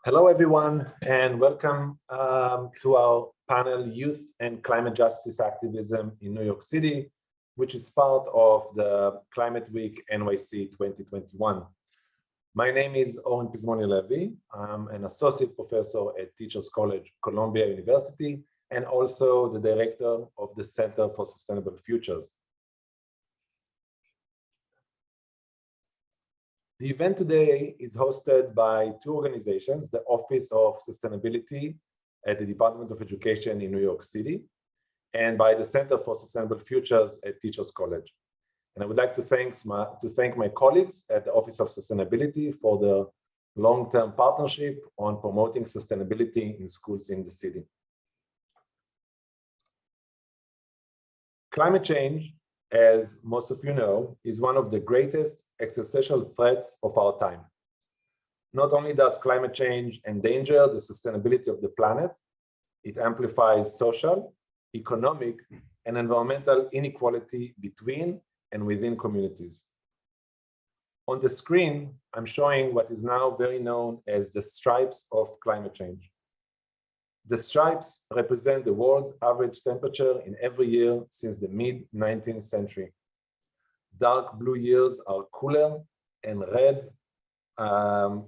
Hello, everyone, and welcome to our panel, Youth and Climate Justice Activism in New York City, which is part of the Climate Week NYC 2021. My name is Oren Pizmoni-Levy. I'm an associate professor at Teachers College, Columbia University, and also the director of the Center for Sustainable Futures. The event today is hosted by two organizations, the Office of Sustainability at the Department of Education in New York City, and by the Center for Sustainable Futures at Teachers College. And I would like to thank my colleagues at the Office of Sustainability for the long-term partnership on promoting sustainability in schools in the city. Climate change, as most of you know, is one of the greatest existential threats of our time. Not only does climate change endanger the sustainability of the planet, it amplifies social, economic, and environmental inequality between and within communities. On the screen, I'm showing what is now very known as the stripes of climate change. The stripes represent the world's average temperature in every year since the mid-19th century. Dark blue years are cooler and red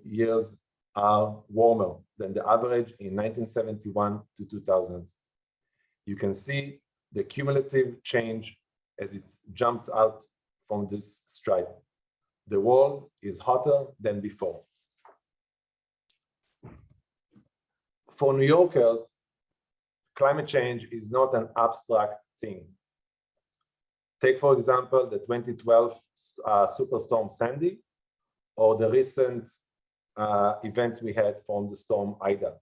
years are warmer than the average in 1971 to 2000. You can see the cumulative change as it jumps out from this stripe. The world is hotter than before. For New Yorkers, climate change is not an abstract thing. Take, for example, the 2012 superstorm Sandy, or the recent events we had from the storm Ida.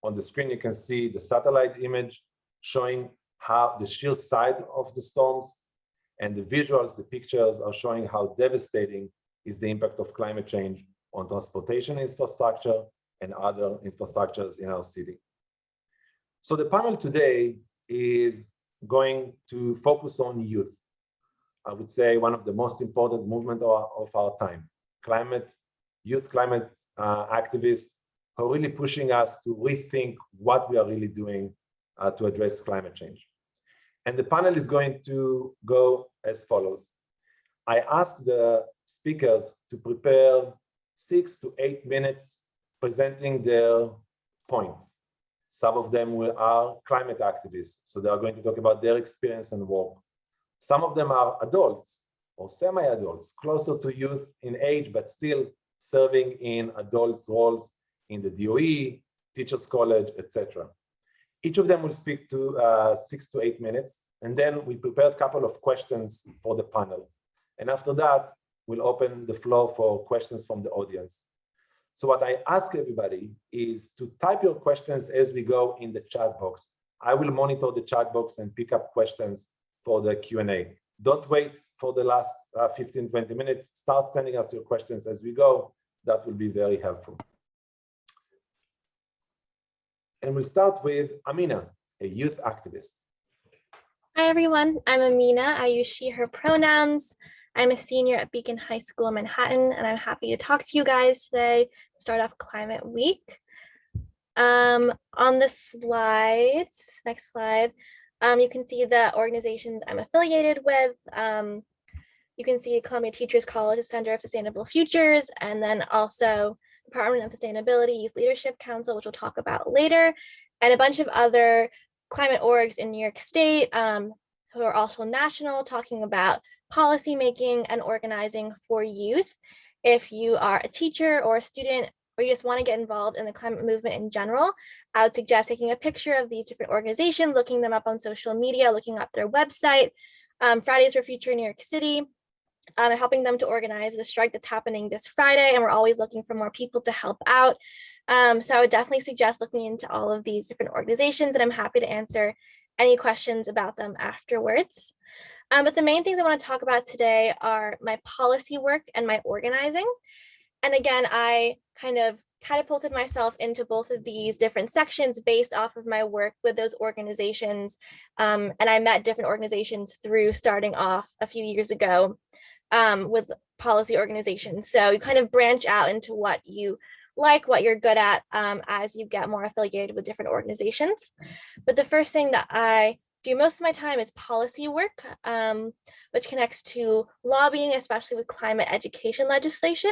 On the screen, you can see the satellite image showing how the sheer size of the storms, and the visuals, the pictures are showing how devastating is the impact of climate change on transportation infrastructure and other infrastructures in our city. So the panel today is going to focus on youth. I would say one of the most important movements of our time. Youth climate activists who are really pushing us to rethink what we are really doing to address climate change. And the panel is going to go as follows. I asked the speakers to prepare 6 to 8 minutes presenting their point. Some of them are climate activists, so they are going to talk about their experience and work. Some of them are adults or semi-adults, closer to youth in age, but still serving in adults' roles in the DOE, Teachers College, etc. Each of them will speak to 6 to 8 minutes, and then we prepared a couple of questions for the panel. And after that, we'll open the floor for questions from the audience. So what I ask everybody is to type your questions as we go in the chat box. I will monitor the chat box and pick up questions for the Q&A. Don't wait for the last 15, 20 minutes. Start sending us your questions as we go. That will be very helpful. And we'll start with Amina, a youth activist. Hi, everyone. I'm Amina. I use she, her pronouns. I'm a senior at Beacon High School in Manhattan, and I'm happy to talk to you guys today to start off Climate Week. On the slides, next slide, you can see the organizations I'm affiliated with. You can see Columbia Teachers College Center of Sustainable Futures, and then also Department of Sustainability Youth Leadership Council, which we'll talk about later, and a bunch of other climate orgs in New York State who are also national, talking about policy making and organizing for youth. If you are a teacher or a student, or you just want to get involved in the climate movement in general, I would suggest taking a picture of these different organizations, looking them up on social media, looking up their website, Fridays for Future New York City, helping them to organize the strike that's happening this Friday, and we're always looking for more people to help out. So I would definitely suggest looking into all of these different organizations, and I'm happy to answer any questions about them afterwards. But the main things I want to talk about today are my policy work and my organizing. And again, I kind of catapulted myself into both of these different sections based off of my work with those organizations. And I met different organizations through starting off a few years ago with policy organizations. So you kind of branch out into what you like, what you're good at as you get more affiliated with different organizations. But the first thing that I do most of my time is policy work, which connects to lobbying, especially with climate education legislation.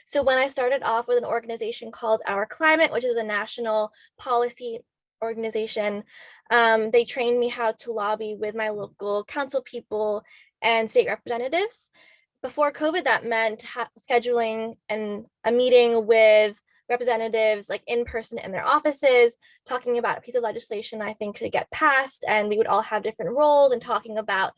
So when I started off with an organization called Our Climate, which is a national policy organization, they trained me how to lobby with my local council people and state representatives. Before COVID, that meant scheduling a meeting with representatives like in person in their offices, talking about a piece of legislation I think could get passed, and we would all have different roles and talking about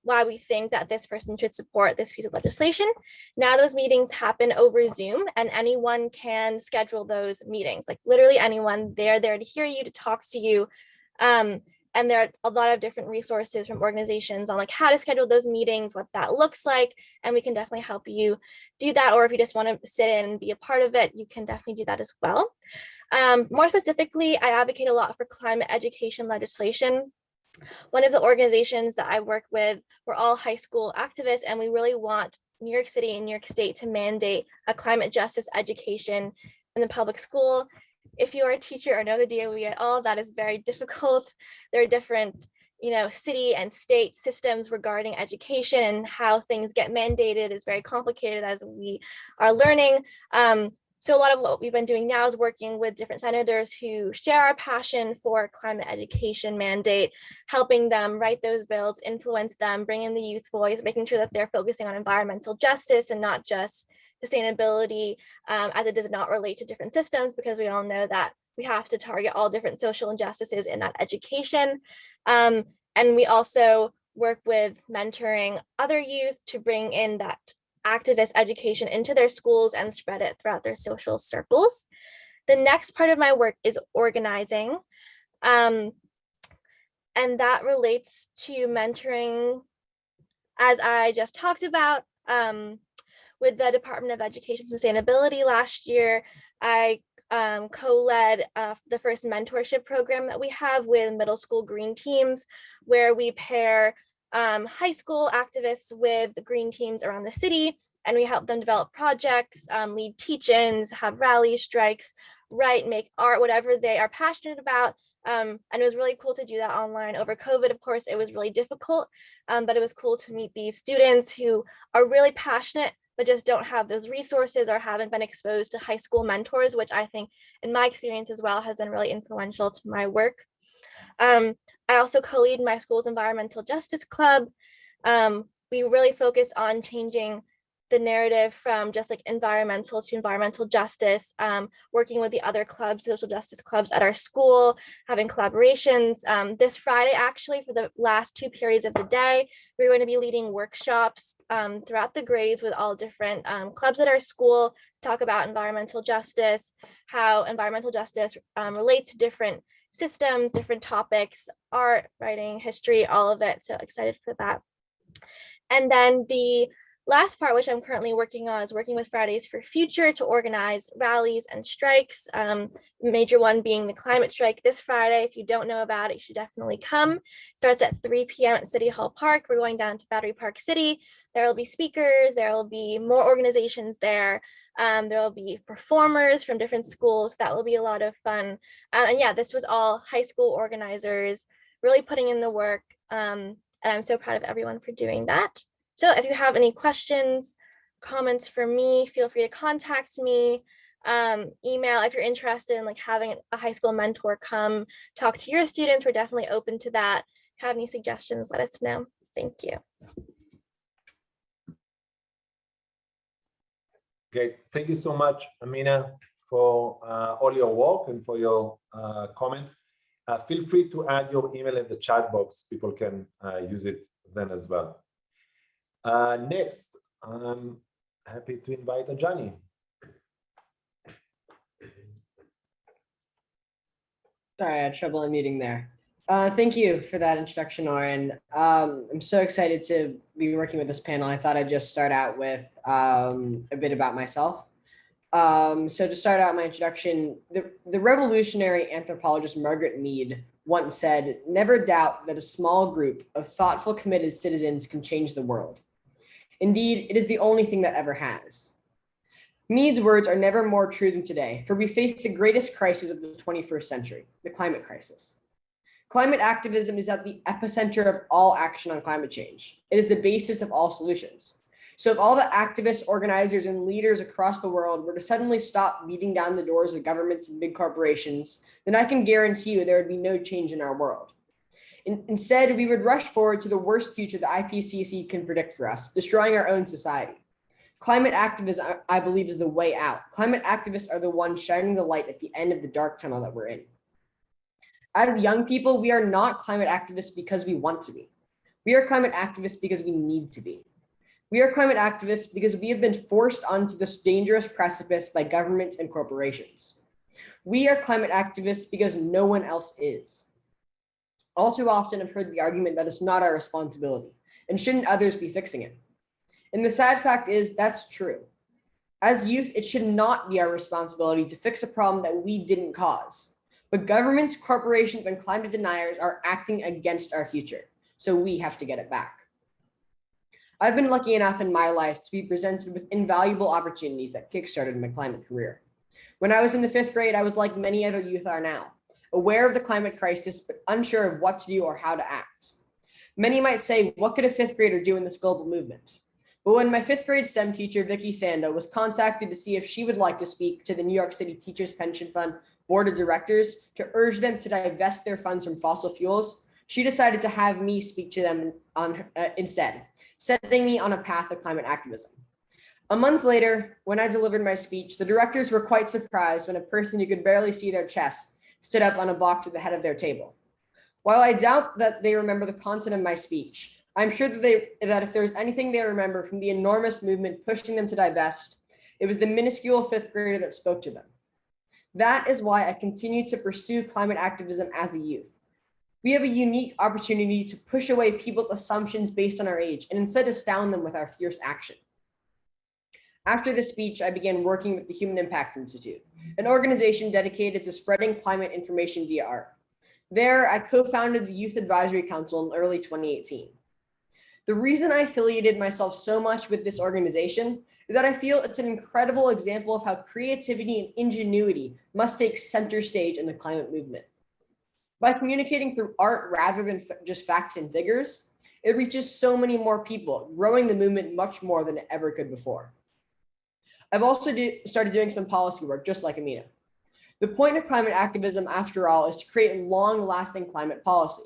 why we think that this person should support this piece of legislation. Now those meetings happen over Zoom, and anyone can schedule those meetings, like literally anyone. They're there to hear you, to talk to you. And there are a lot of different resources from organizations on like how to schedule those meetings, what that looks like, and we can definitely help you do that. Or if you just want to sit in and be a part of it, you can definitely do that as well. More specifically, I advocate a lot for climate education legislation. One of the organizations that I work with, we're all high school activists, and we really want New York City and New York State to mandate a climate justice education in the public school. If you are a teacher or know the DOE at all, that is very difficult. There are different, city and state systems regarding education, and how things get mandated is very complicated as we are learning. So a lot of what we've been doing now is working with different senators who share our passion for climate education mandate, helping them write those bills, influence them, bring in the youth voice, making sure that they're focusing on environmental justice and not just sustainability, as it does not relate to different systems, because we all know that we have to target all different social injustices in that education. And we also work with mentoring other youth to bring in that activist education into their schools and spread it throughout their social circles. The next part of my work is organizing. And that relates to mentoring, as I just talked about, with the Department of Education Sustainability last year. I co-led the first mentorship program that we have with middle school green teams, where we pair high school activists with green teams around the city, and we help them develop projects, lead teach-ins, have rallies, strikes, write, make art, whatever they are passionate about. And it was really cool to do that online. Over COVID, of course, it was really difficult, but it was cool to meet these students who are really passionate, but just don't have those resources or haven't been exposed to high school mentors, which I think in my experience as well has been really influential to my work. I also co-lead my school's environmental justice club. We really focus on changing the narrative from just like environmental to environmental justice, working with the other clubs, social justice clubs at our school, having collaborations. This Friday, actually, for the last 2 periods of the day, we're going to be leading workshops throughout the grades with all different clubs at our school, talk about environmental justice, how environmental justice relates to different systems, different topics, art, writing, history, all of it. So excited for that. And then the last part, which I'm currently working on, is working with Fridays for Future to organize rallies and strikes. The major one being the climate strike this Friday. If you don't know about it, you should definitely come. It starts at 3 p.m. at City Hall Park. We're going down to Battery Park City. There will be speakers. There will be more organizations there. There will be performers from different schools. That will be a lot of fun. And yeah, this was all high school organizers really putting in the work. And I'm so proud of everyone for doing that. So if you have any questions, comments for me, feel free to contact me. Email if you're interested in like having a high school mentor come talk to your students. We're definitely open to that. If you have any suggestions, let us know. Thank you. Okay, thank you so much, Amina, for all your work and for your comments. Feel free to add your email in the chat box. People can use it then as well. Next, I'm happy to invite Ajani. Sorry, I had trouble unmuting there. Thank you for that introduction, Oren. I'm so excited to be working with this panel. I thought I'd just start out with a bit about myself. So to start out my introduction, the revolutionary anthropologist Margaret Mead once said, "Never doubt that a small group of thoughtful, committed citizens can change the world. Indeed, it is the only thing that ever has." Mead's words are never more true than today, for we face the greatest crisis of the 21st century, the climate crisis. Climate activism is at the epicenter of all action on climate change. It is the basis of all solutions. So if all the activists, organizers, and leaders across the world were to suddenly stop beating down the doors of governments and big corporations, then I can guarantee you there would be no change in our world. Instead, we would rush forward to the worst future the IPCC can predict for us, destroying our own society. Climate activism, I believe, is the way out. Climate activists are the ones shining the light at the end of the dark tunnel that we're in. As young people, we are not climate activists because we want to be. We are climate activists because we need to be. We are climate activists because we have been forced onto this dangerous precipice by governments and corporations. We are climate activists because no one else is. All too often, I've heard the argument that it's not our responsibility, and shouldn't others be fixing it? And the sad fact is that's true. As youth, it should not be our responsibility to fix a problem that we didn't cause. But governments, corporations, and climate deniers are acting against our future, so we have to get it back. I've been lucky enough in my life to be presented with invaluable opportunities that kickstarted my climate career. When I was in the 5th grade, I was like many other youth are now, aware of the climate crisis, but unsure of what to do or how to act. Many might say, what could a 5th grader do in this global movement? But when my 5th grade STEM teacher, Vicky Sando, was contacted to see if she would like to speak to the New York City Teachers Pension Fund Board of Directors to urge them to divest their funds from fossil fuels, she decided to have me speak to them instead, setting me on a path of climate activism. A month later, when I delivered my speech, the directors were quite surprised when a person who could barely see their chest stood up on a block to the head of their table. While I doubt that they remember the content of my speech, I'm sure that if there's anything they remember from the enormous movement pushing them to divest, it was the minuscule 5th grader that spoke to them. That is why I continue to pursue climate activism as a youth. We have a unique opportunity to push away people's assumptions based on our age and instead astound them with our fierce action. After this speech, I began working with the Human Impact Institute, an organization dedicated to spreading climate information via art. There, I co-founded the Youth Advisory Council in early 2018. The reason I affiliated myself so much with this organization is that I feel it's an incredible example of how creativity and ingenuity must take center stage in the climate movement. By communicating through art rather than just facts and figures, it reaches so many more people, growing the movement much more than it ever could before. I've also started doing some policy work, just like Amina. The point of climate activism, after all, is to create long-lasting climate policy.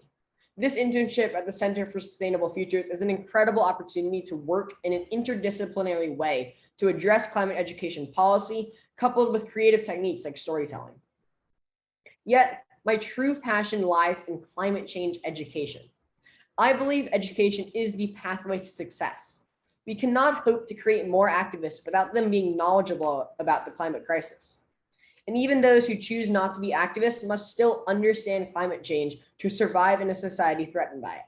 This internship at the Center for Sustainable Futures is an incredible opportunity to work in an interdisciplinary way to address climate education policy, coupled with creative techniques like storytelling. Yet, my true passion lies in climate change education. I believe education is the pathway to success. We cannot hope to create more activists without them being knowledgeable about the climate crisis. And even those who choose not to be activists must still understand climate change to survive in a society threatened by it.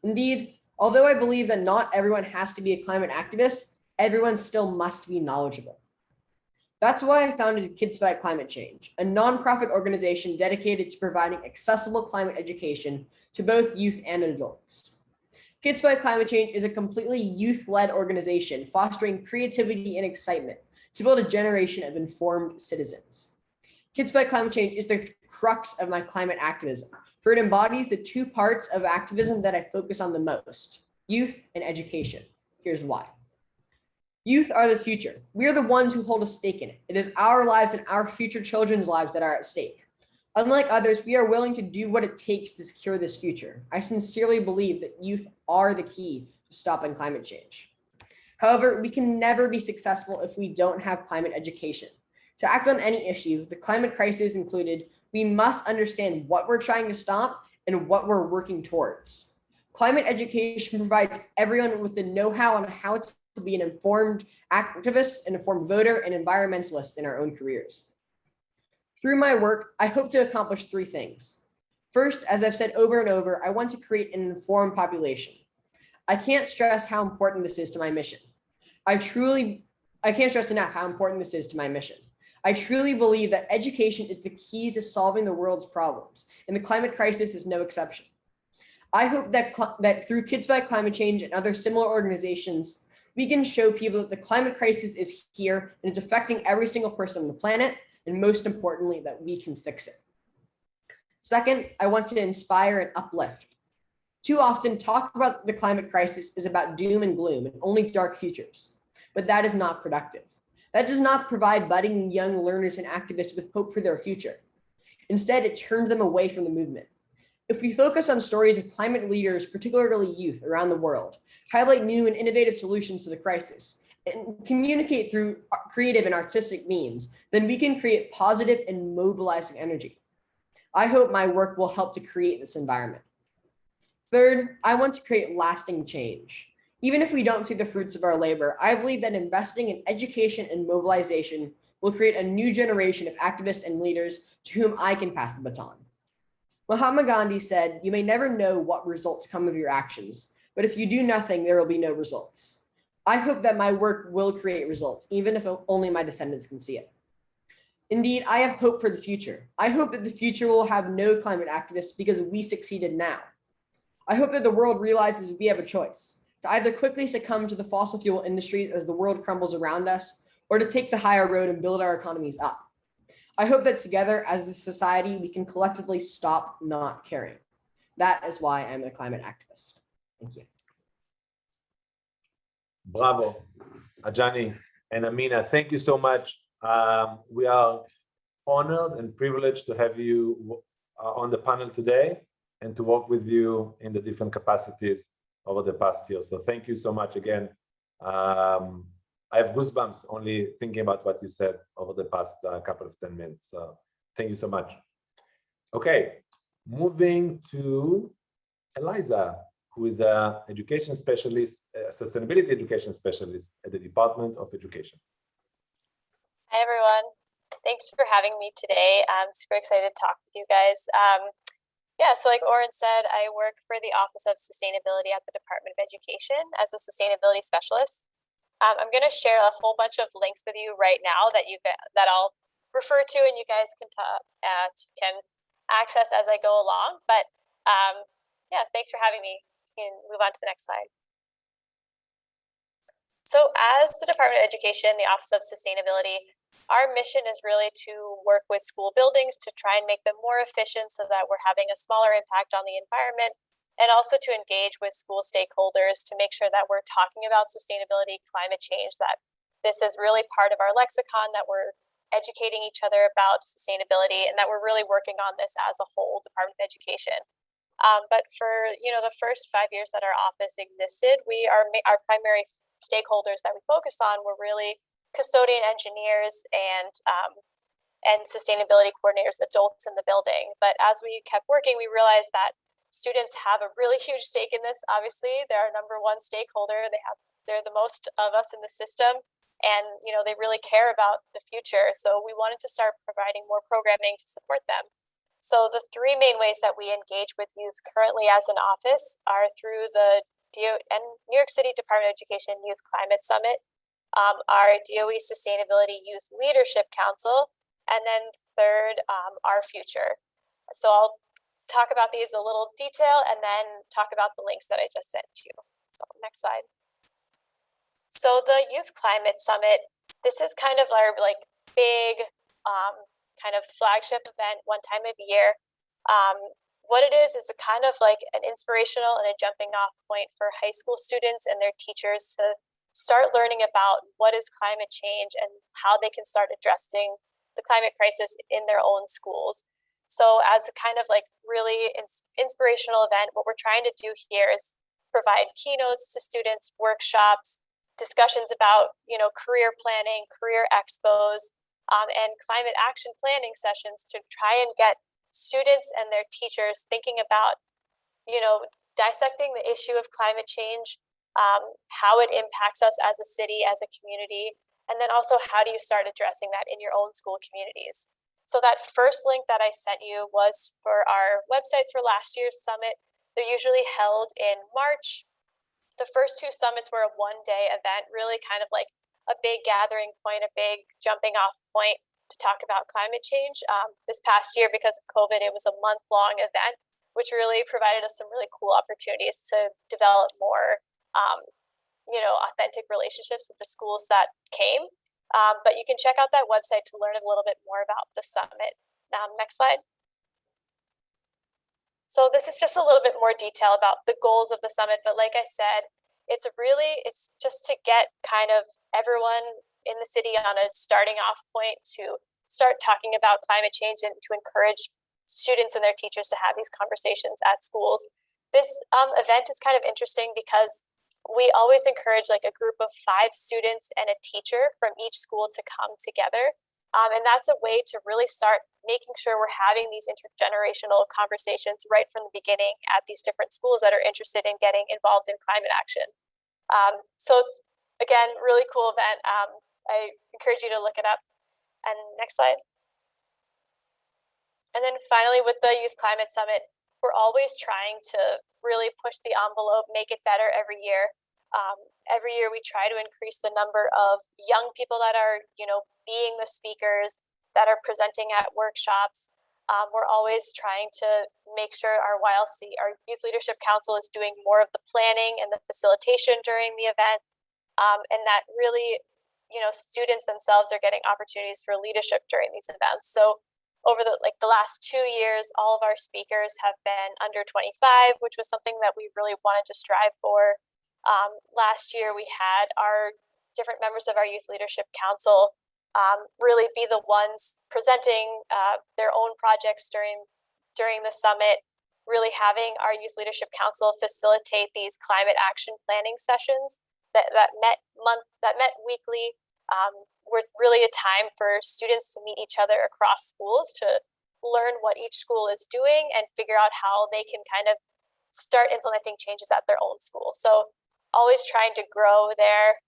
Indeed, although I believe that not everyone has to be a climate activist, everyone still must be knowledgeable. That's why I founded Kids Fight Climate Change, a nonprofit organization dedicated to providing accessible climate education to both youth and adults. Kids Fight Climate Change is a completely youth-led organization fostering creativity and excitement to build a generation of informed citizens. Kids Fight Climate Change is the crux of my climate activism, for it embodies the two parts of activism that I focus on the most, youth and education. Here's why. Youth are the future. We are the ones who hold a stake in it. It is our lives and our future children's lives that are at stake. Unlike others, we are willing to do what it takes to secure this future. I sincerely believe that youth are the key to stopping climate change. However, we can never be successful if we don't have climate education. To act on any issue, the climate crisis included, we must understand what we're trying to stop and what we're working towards. Climate education provides everyone with the know-how on how to be an informed activist, an informed voter, and environmentalist in our own careers. Through my work, I hope to accomplish three things. First, as I've said over and over, I want to create an informed population. I can't stress how important this is to my mission. I can't stress enough how important this is to my mission. I truly believe that education is the key to solving the world's problems, and the climate crisis is no exception. I hope that through Kids Fight Climate Change and other similar organizations, we can show people that the climate crisis is here and it's affecting every single person on the planet, and most importantly, that we can fix it. Second, I want to inspire and uplift. Too often, talk about the climate crisis is about doom and gloom and only dark futures, but that is not productive. That does not provide budding young learners and activists with hope for their future. Instead, it turns them away from the movement. If we focus on stories of climate leaders, particularly youth around the world, highlight new and innovative solutions to the crisis, and communicate through creative and artistic means, then we can create positive and mobilizing energy. I hope my work will help to create this environment. Third, I want to create lasting change. Even if we don't see the fruits of our labor, I believe that investing in education and mobilization will create a new generation of activists and leaders to whom I can pass the baton. Mahatma Gandhi said, "You may never know what results come of your actions, but if you do nothing, there will be no results." I hope that my work will create results, even if only my descendants can see it. Indeed, I have hope for the future. I hope that the future will have no climate activists because we succeeded now. I hope that the world realizes we have a choice to either quickly succumb to the fossil fuel industry as the world crumbles around us, or to take the higher road and build our economies up. I hope that together as a society, we can collectively stop not caring. That is why I'm a climate activist. Thank you. Bravo, Ajani and Amina, thank you so much. We are honored and privileged to have you on the panel today and to work with you in the different capacities over the past year. So thank you so much again. I have goosebumps only thinking about what you said over the past couple of 10 minutes. So thank you so much. Okay, moving to Eliza, who is the education specialist, sustainability education specialist at the Department of Education. Hi, everyone. Thanks for having me today. I'm super excited to talk with you guys. Yeah, so like Oren said, I work for the Office of Sustainability at the Department of Education as a sustainability specialist. I'm going to share a whole bunch of links with you right now that I'll refer to, and you guys can access as I go along. But yeah, thanks for having me. You can move on to the next slide. So as the Department of Education, the Office of Sustainability, our mission is really to work with school buildings to try and make them more efficient so that we're having a smaller impact on the environment, and also to engage with school stakeholders to make sure that we're talking about sustainability, climate change, that this is really part of our lexicon, that we're educating each other about sustainability, and that we're really working on this as a whole Department of Education. But for the first 5 years that our office existed, our primary stakeholders that we focused on were really custodian engineers and sustainability coordinators, adults in the building. But as we kept working, we realized that students have a really huge stake in this. Obviously, they're our number one stakeholder. They're the most of us in the system, and they really care about the future. So we wanted to start providing more programming to support them. So the three main ways that we engage with youth currently as an office are through the New York City Department of Education Youth Climate Summit, our DOE Sustainability Youth Leadership Council, and then third, our future. So I'll talk about these a little detail and then talk about the links that I just sent you. So next slide. So the Youth Climate Summit, this is kind of our big kind of flagship event one time a year. What it is a kind of like an inspirational and a jumping off point for high school students and their teachers to start learning about what is climate change and how they can start addressing the climate crisis in their own schools. So as a kind of really inspirational event, what we're trying to do here is provide keynotes to students, workshops, discussions about career planning, career expos, and climate action planning sessions to try and get students and their teachers thinking about dissecting the issue of climate change, how it impacts us as a city, as a community, and then also how do you start addressing that in your own school communities. So that first link that I sent you was for our website for last year's summit. They're usually held in March. The first two summits were a one-day event, really kind of like a big gathering point, a big jumping off point to talk about climate change. This past year, because of COVID, it was a month-long event, which really provided us some really cool opportunities to develop more authentic relationships with the schools that came. But you can check out that website to learn a little bit more about the summit. Next slide. So this is just a little bit more detail about the goals of the summit. But like I said, it's just to get kind of everyone in the city on a starting off point to start talking about climate change and to encourage students and their teachers to have these conversations at schools. This event is kind of interesting because we always encourage like a group of 5 students and a teacher from each school to come together. And that's a way to really start making sure we're having these intergenerational conversations right from the beginning at these different schools that are interested in getting involved in climate action. So it's, again, really cool event. I encourage you to look it up. And next slide. And then finally, with the Youth Climate Summit, we're always trying to really push the envelope, make it better every year. Every year we try to increase the number of young people that are, being the speakers, that are presenting at workshops. We're always trying to make sure our YLC, our Youth Leadership Council, is doing more of the planning and the facilitation during the event. And that really, students themselves are getting opportunities for leadership during these events. So over the last 2 years, all of our speakers have been under 25, which was something that we really wanted to strive for. Last year, we had our different members of our Youth Leadership Council really be the ones presenting their own projects during the summit, really having our Youth Leadership Council facilitate these climate action planning sessions that met weekly. Were really a time for students to meet each other across schools to learn what each school is doing and figure out how they can kind of start implementing changes at their own school. So always trying to grow there.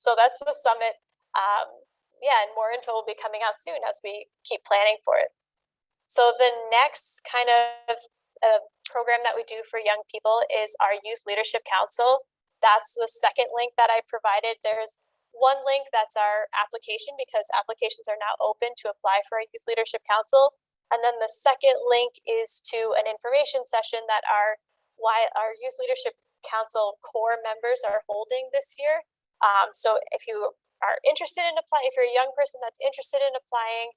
So that's the summit. And more info will be coming out soon as we keep planning for it. So the next kind of program that we do for young people is our Youth Leadership Council. That's the second link that I provided. There's one link that's our application, because applications are now open to apply for a Youth Leadership Council. And then the second link is to an information session that our Youth Leadership Council core members are holding this year. So if you are interested in applying, if you're a young person that's interested in applying,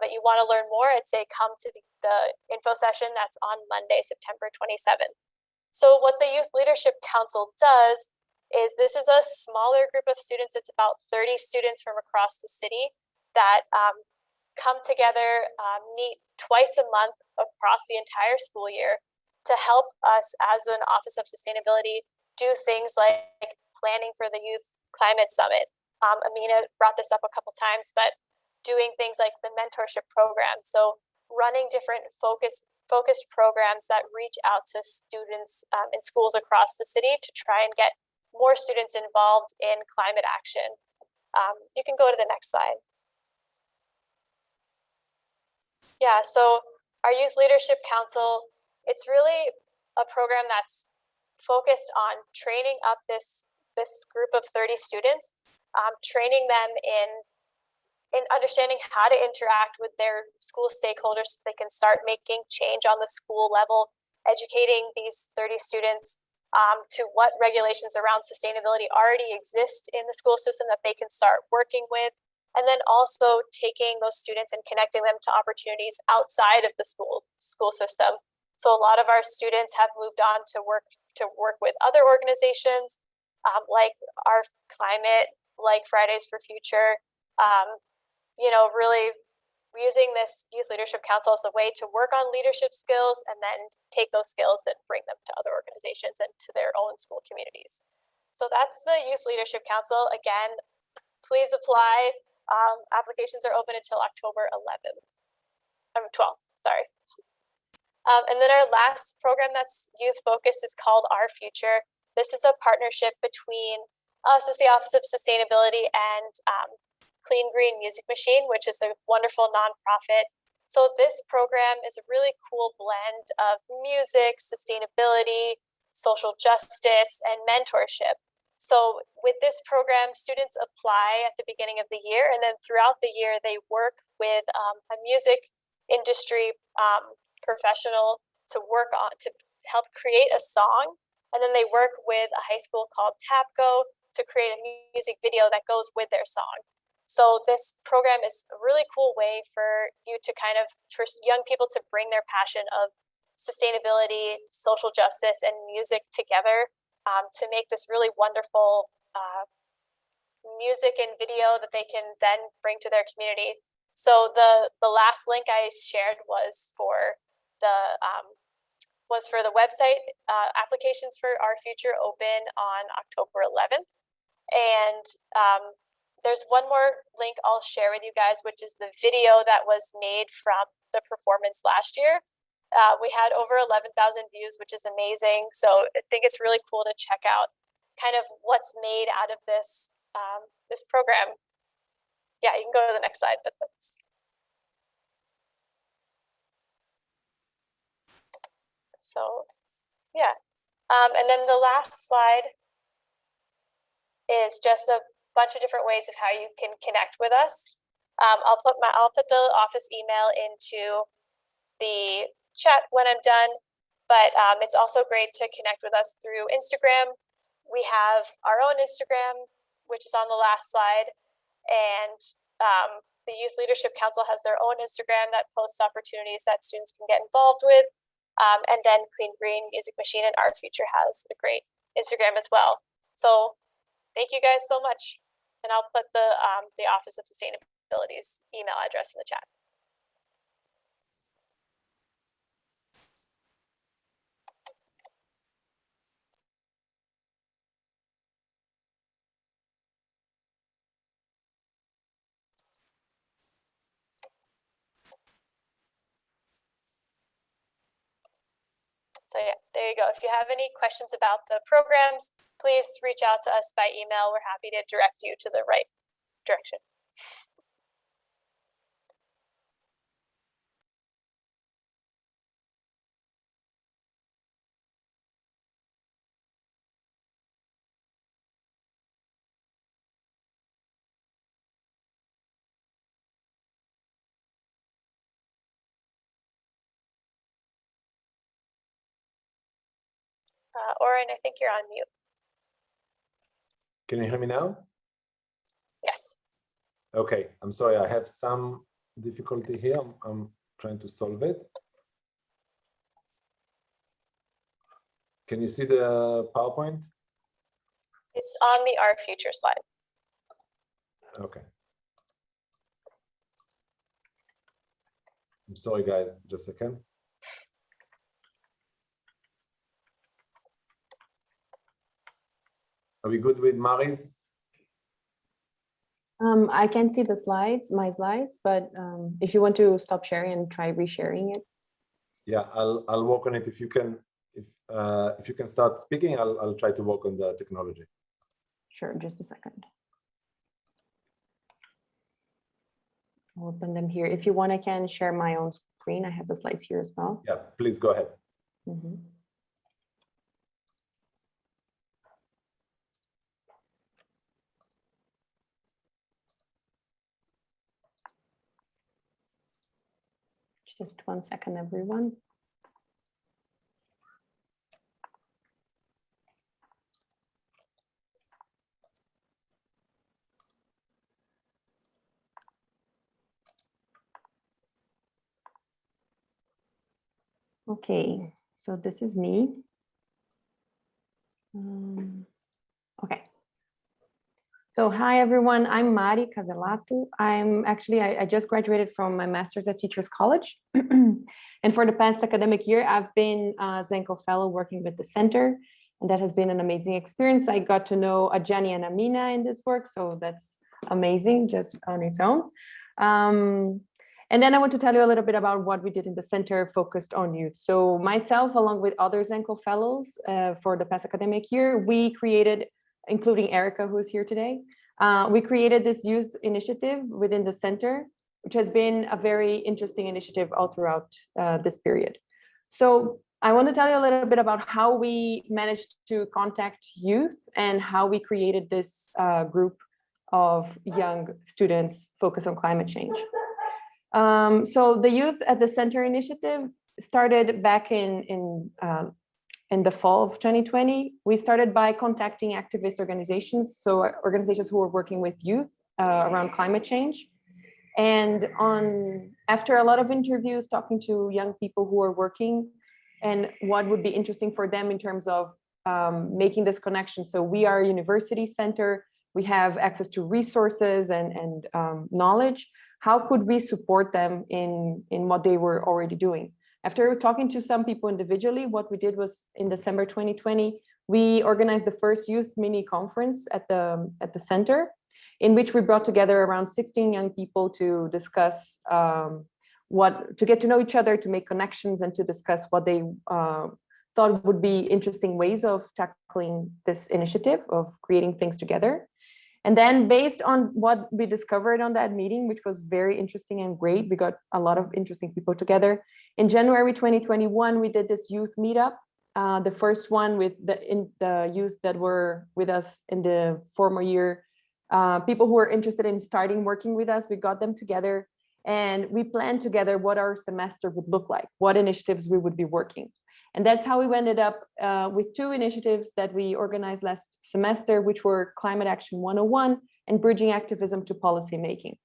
but you want to learn more, I'd say come to the info session that's on Monday, September 27th. So what the Youth Leadership Council does is this is a smaller group of students. It's about 30 students from across the city that come together, meet twice a month across the entire school year to help us as an Office of Sustainability do things like planning for the Youth Climate Summit. Amina brought this up a couple times, but doing things like the mentorship program. So running different focused programs that reach out to students in schools across the city to try and get more students involved in climate action. You can go to the next slide. So our Youth Leadership Council, it's really a program that's focused on training up this group of 30 students, training them in understanding how to interact with their school stakeholders so they can start making change on the school level, educating these 30 students to what regulations around sustainability already exist in the school system that they can start working with, and then also taking those students and connecting them to opportunities outside of the school system. So a lot of our students have moved on to work with other organizations like our climate, like Fridays for Future, really using this Youth Leadership Council as a way to work on leadership skills and then take those skills and bring them to other organizations and to their own school communities. So that's the Youth Leadership Council. Again, please apply. Applications are open until October 12th, sorry. And then our last program that's youth focused is called Our Future. This is a partnership between us as the Office of Sustainability and Clean Green Music Machine, which is a wonderful nonprofit. So this program is a really cool blend of music, sustainability, social justice, and mentorship. So with this program, students apply at the beginning of the year, and then throughout the year, they work with a music industry professional to help create a song And then they work with a high school called TAPCO to create a music video that goes with their song. So this program is a really cool way for you to for young people to bring their passion of sustainability, social justice, and music together to make this really wonderful music and video that they can then bring to their community. So the last link I shared was for the website. Applications for Our Future open on October 11th. And there's one more link I'll share with you guys, which is the video that was made from the performance last year. We had over 11,000 views, which is amazing. So I think it's really cool to check out kind of what's made out of this this program. Yeah, you can go to the next slide, but that's so yeah. And then the last slide is just a bunch of different ways of how you can connect with us. I'll put the office email into the chat when I'm done, but it's also great to connect with us through Instagram. We have our own Instagram, which is on the last slide, and the Youth Leadership Council has their own Instagram that posts opportunities that students can get involved with. And then Clean Green Music Machine and Our Future has a great Instagram as well. So thank you guys so much. And I'll put the Office of Sustainability's email address in the chat. So yeah, there you go. If you have any questions about the programs, please reach out to us by email. We're happy to direct you to the right direction. Oren, I think you're on mute. Can you hear me now? Yes. Okay, I'm sorry, I have some difficulty here. I'm trying to solve it. Can you see the PowerPoint? It's on the Our Future slide. Okay. I'm sorry, guys, just a second. Are we good with Mari's? I can see the slides, my slides, but if you want to stop sharing and try resharing it. Yeah, I'll work on it. If you can start speaking, I'll try to work on the technology. Sure, just a second. I'll open them here. If you want, I can share my own screen. I have the slides here as well. Yeah, please go ahead. Mm-hmm. Just 1 second, everyone. Okay, so this is me. Okay. So hi, everyone. I'm Mari Caselato. I just graduated from my master's at Teachers College. And for the past academic year, I've been a Zenko Fellow working with the center. And that has been an amazing experience. I got to know Ajani and Amina in this work. So that's amazing just on its own. And then I want to tell you a little bit about what we did in the center focused on youth. So myself, along with other Zenko Fellows for the past academic year, we created, including Erica, who's here today, we created this youth initiative within the center, which has been a very interesting initiative all throughout this period. So I want to tell you a little bit about how we managed to contact youth and how we created this group of young students focused on climate change. So the Youth at the Center initiative started back in in the fall of 2020. We started by contacting activist organizations, so organizations who were working with youth around climate change. And after a lot of interviews, talking to young people who are working and what would be interesting for them in terms of making this connection. So we are a university center, we have access to resources and knowledge. How could we support them in what they were already doing? After talking to some people individually, what we did was in December 2020, we organized the first youth mini conference at the center, in which we brought together around 16 young people to discuss to get to know each other, to make connections, and to discuss what they thought would be interesting ways of tackling this initiative of creating things together. And then based on what we discovered on that meeting, which was very interesting and great, we got a lot of interesting people together. In January 2021, we did this youth meetup, the first one with the youth that were with us in the former year. People who were interested in starting working with us, we got them together and we planned together what our semester would look like, what initiatives we would be working. And that's how we ended up with two initiatives that we organized last semester, which were Climate Action 101 and Bridging Activism to Policymaking.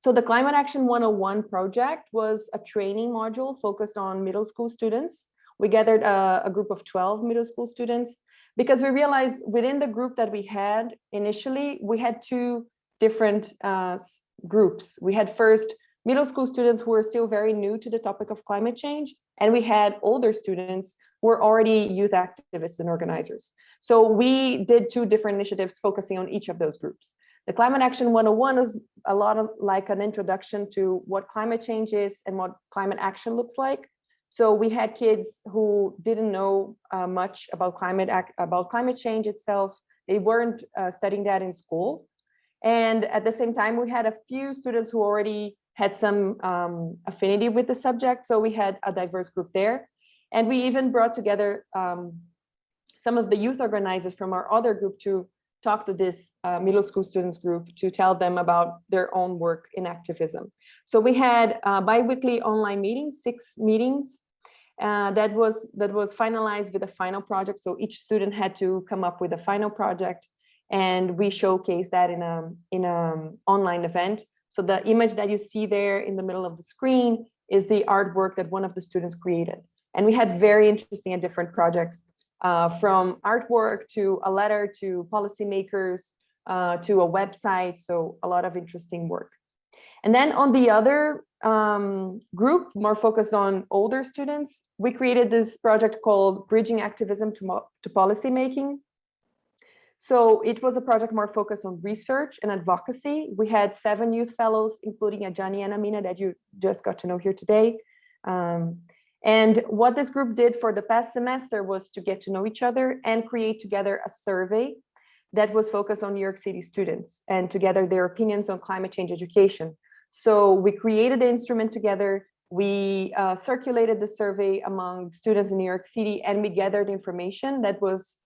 So the Climate Action 101 project was a training module focused on middle school students. We gathered a group of 12 middle school students because we realized within the group that we had initially, we had two different groups. We had first middle school students who were still very new to the topic of climate change, and we had older students who were already youth activists and organizers. So we did two different initiatives focusing on each of those groups. The Climate Action 101 is a lot of like an introduction to what climate change is and what climate action looks like. So we had kids who didn't know much about climate change itself. They weren't studying that in school. And at the same time, we had a few students who already had some affinity with the subject. So we had a diverse group there. And we even brought together some of the youth organizers from our other group to talk to this middle school students group to tell them about their own work in activism. So we had bi-weekly online meetings, 6 meetings that was finalized with a final project. So each student had to come up with a final project, and we showcased that in an online event. So the image that you see there in the middle of the screen is the artwork that one of the students created. And we had very interesting and different projects, from artwork to a letter to policymakers to a website. So a lot of interesting work. And then on the other group, more focused on older students, we created this project called Bridging Activism to Policymaking. So it was a project more focused on research and advocacy. We had 7 youth fellows, including Ajani and Amina that you just got to know here today. And what this group did for the past semester was to get to know each other and create together a survey that was focused on New York City students and to gather their opinions on climate change education. So we created the instrument together. We circulated the survey among students in New York City, and we gathered information that was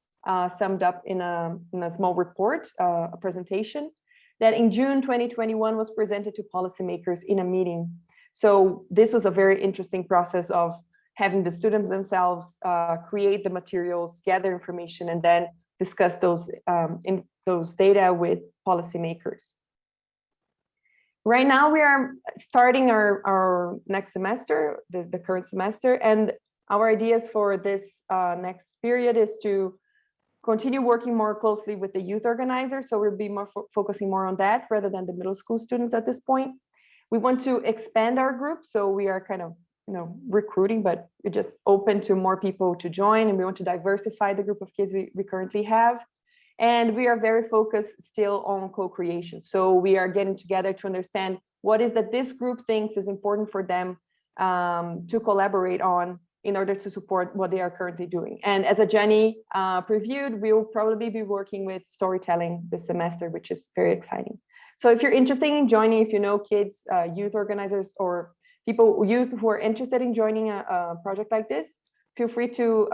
summed up in a small report, a presentation that in June 2021 was presented to policymakers in a meeting. So this was a very interesting process of having the students themselves create the materials, gather information, and then discuss those data with policymakers. Right now we are starting our next semester, the current semester, and our ideas for this next period is to continue working more closely with the youth organizers. So we'll be more focusing more on that rather than the middle school students at this point. We want to expand our group. So we are kind of, recruiting, but we're just open to more people to join, and we want to diversify the group of kids we currently have. And we are very focused still on co-creation. So we are getting together to understand what is that this group thinks is important for them to collaborate on in order to support what they are currently doing. And as Jenny previewed, we will probably be working with storytelling this semester, which is very exciting. So if you're interested in joining, if you know kids, youth organizers, or youth who are interested in joining a project like this, feel free to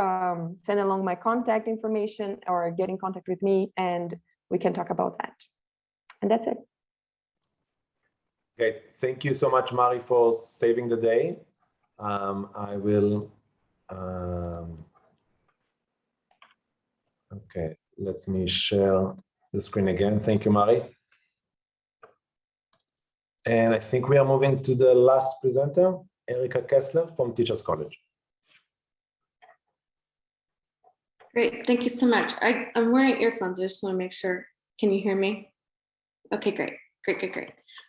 send along my contact information or get in contact with me, and we can talk about that. And that's it. Okay, thank you so much, Mari, for saving the day. I will Okay, let me share the screen again. Thank you, Mari. And I think we are moving to the last presenter, Erika Kessler from Teachers College. Great, thank you so much. I'm wearing earphones. I just want to make sure. Can you hear me? Okay, great.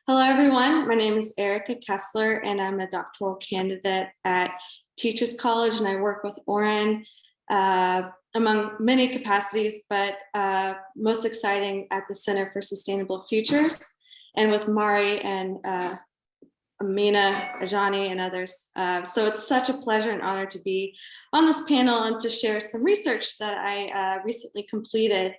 Hello, everyone. My name is Erika Kessler, and I'm a doctoral candidate at Teachers College, and I work with Oren among many capacities, but most exciting at the Center for Sustainable Futures, and with Mari and Amina, Ajani, and others. So it's such a pleasure and honor to be on this panel and to share some research that I recently completed.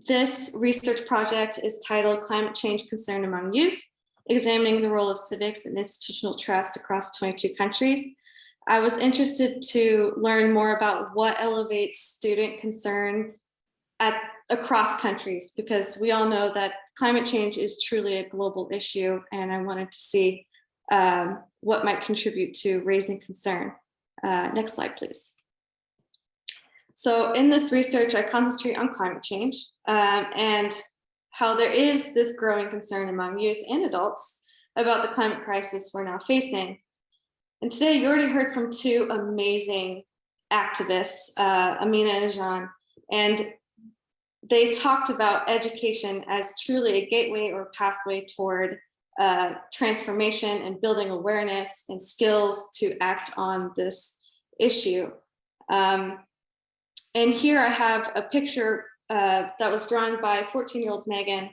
This research project is titled Climate Change Concern Among Youth, examining the role of civics and institutional trust across 22 countries. I was interested to learn more about what elevates student concern across countries, because we all know that climate change is truly a global issue, and I wanted to see what might contribute to raising concern. Next slide, please. So in this research, I concentrate on climate change and how there is this growing concern among youth and adults about the climate crisis we're now facing. And today you already heard from two amazing activists, Amina and Ajani, and they talked about education as truly a gateway or pathway toward transformation and building awareness and skills to act on this issue. And here I have a picture that was drawn by 14-year-old Megna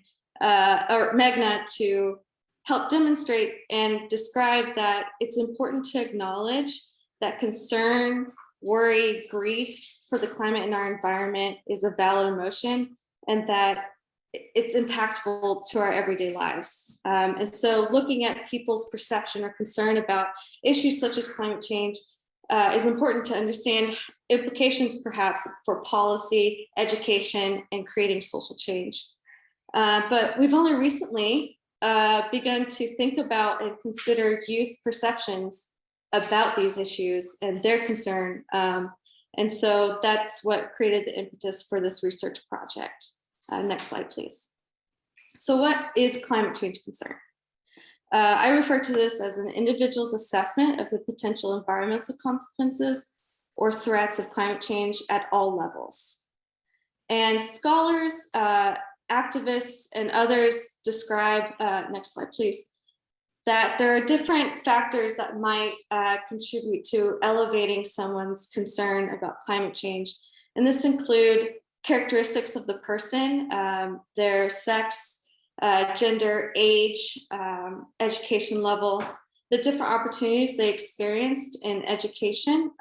to help demonstrate and describe that it's important to acknowledge that concern, worry, grief for the climate and our environment is a valid emotion, and that it's impactful to our everyday lives. And so looking at people's perception or concern about issues such as climate change is important to understand implications perhaps for policy, education, and creating social change. But we've only recently begun to think about and consider youth perceptions about these issues and their concern. And so that's what created the impetus for this research project. Next slide, please. So what is climate change concern? I refer to this as an individual's assessment of the potential environmental consequences or threats of climate change at all levels. And scholars, activists, and others describe, next slide, please, that there are different factors that might contribute to elevating someone's concern about climate change. And this include characteristics of the person, their sex, gender, age, education level, the different opportunities they experienced in education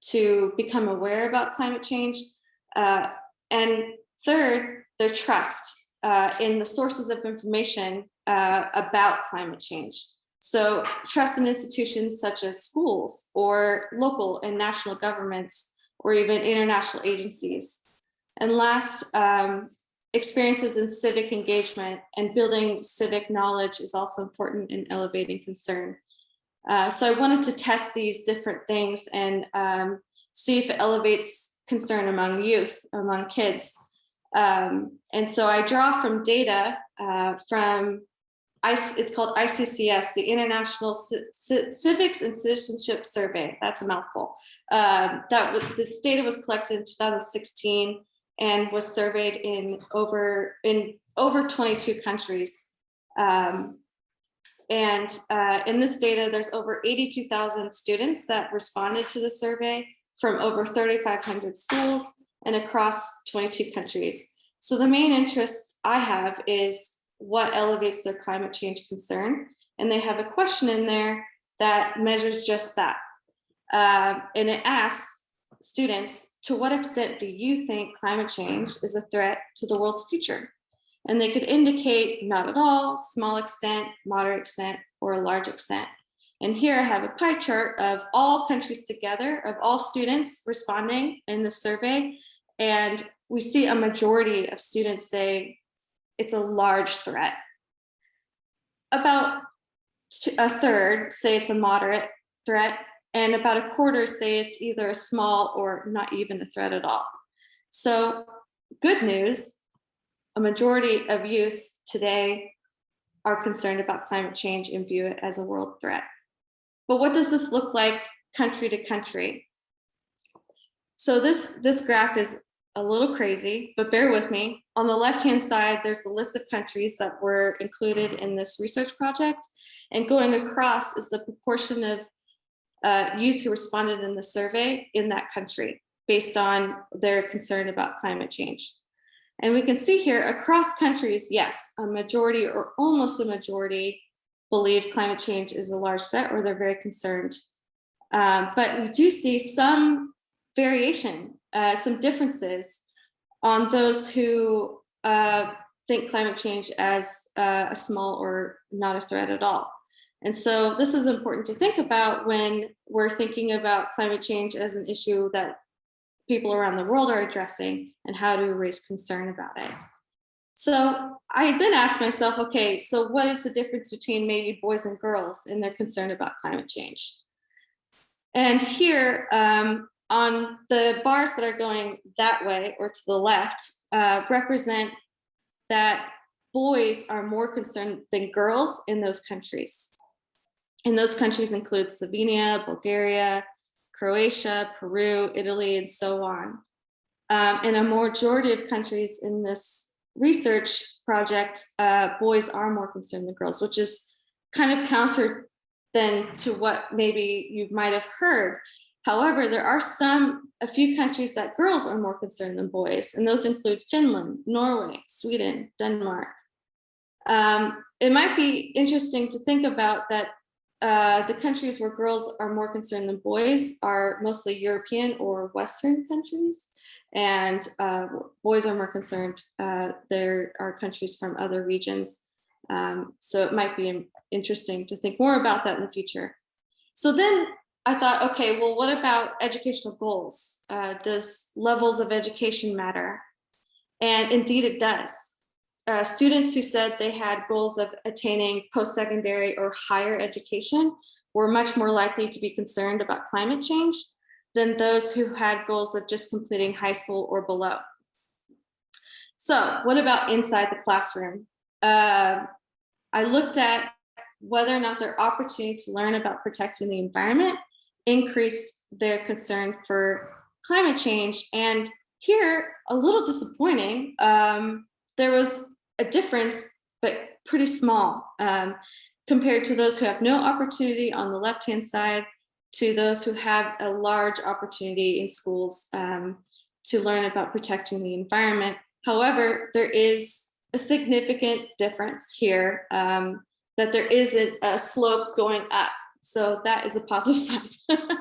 to become aware about climate change. And third, their trust in the sources of information about climate change. So trust in institutions such as schools or local and national governments, or even international agencies. And last, experiences in civic engagement and building civic knowledge is also important in elevating concern. So I wanted to test these different things and see if it elevates concern among youth, among kids. And so I draw from data from, it's called ICCS, the International Civics and Citizenship Survey. That's a mouthful. This data was collected in 2016 and was surveyed in over 22 countries. In this data, there's over 82,000 students that responded to the survey from over 3,500 schools and across 22 countries. So the main interest I have is what elevates their climate change concern. And they have a question in there that measures just that. And it asks students, to what extent do you think climate change is a threat to the world's future? And they could indicate not at all, small extent, moderate extent, or a large extent. And here I have a pie chart of all countries together, of all students responding in the survey. And we see a majority of students say it's a large threat. About a third say it's a moderate threat, and about a quarter say it's either a small or not even a threat at all. So good news, a majority of youth today are concerned about climate change and view it as a world threat. But what does this look like country to country? So this graph is a little crazy, but bear with me. On the left-hand side, there's the list of countries that were included in this research project. And going across is the proportion of youth who responded in the survey in that country based on their concern about climate change. And we can see here across countries, yes, a majority or almost a majority believe climate change is a large threat or they're very concerned. But we do see some variation, some differences on those who think climate change as a small or not a threat at all. And so this is important to think about when we're thinking about climate change as an issue that people around the world are addressing and how to raise concern about it. So I then asked myself, okay, so what is the difference between maybe boys and girls in their concern about climate change? And here on the bars that are going that way or to the left represent that boys are more concerned than girls in those countries. And those countries include Slovenia, Bulgaria, Croatia, Peru, Italy, and so on. In a majority of countries in this research project, boys are more concerned than girls, which is kind of counter then to what maybe you might have heard. However, there are a few countries that girls are more concerned than boys, and those include Finland, Norway, Sweden, Denmark. It might be interesting to think about that the countries where girls are more concerned than boys are mostly European or Western countries, and boys are more concerned. There are countries from other regions. So it might be interesting to think more about that in the future. So then I thought, okay, well, what about educational goals? Does levels of education matter? And indeed it does. Students who said they had goals of attaining post-secondary or higher education were much more likely to be concerned about climate change than those who had goals of just completing high school or below. So what about inside the classroom? I looked at whether or not their opportunity to learn about protecting the environment increased their concern for climate change. And here, a little disappointing, there was a difference, but pretty small compared to those who have no opportunity on the left-hand side to those who have a large opportunity in schools to learn about protecting the environment. However, there is a significant difference here, that there isn't a slope going up. So that is a positive sign.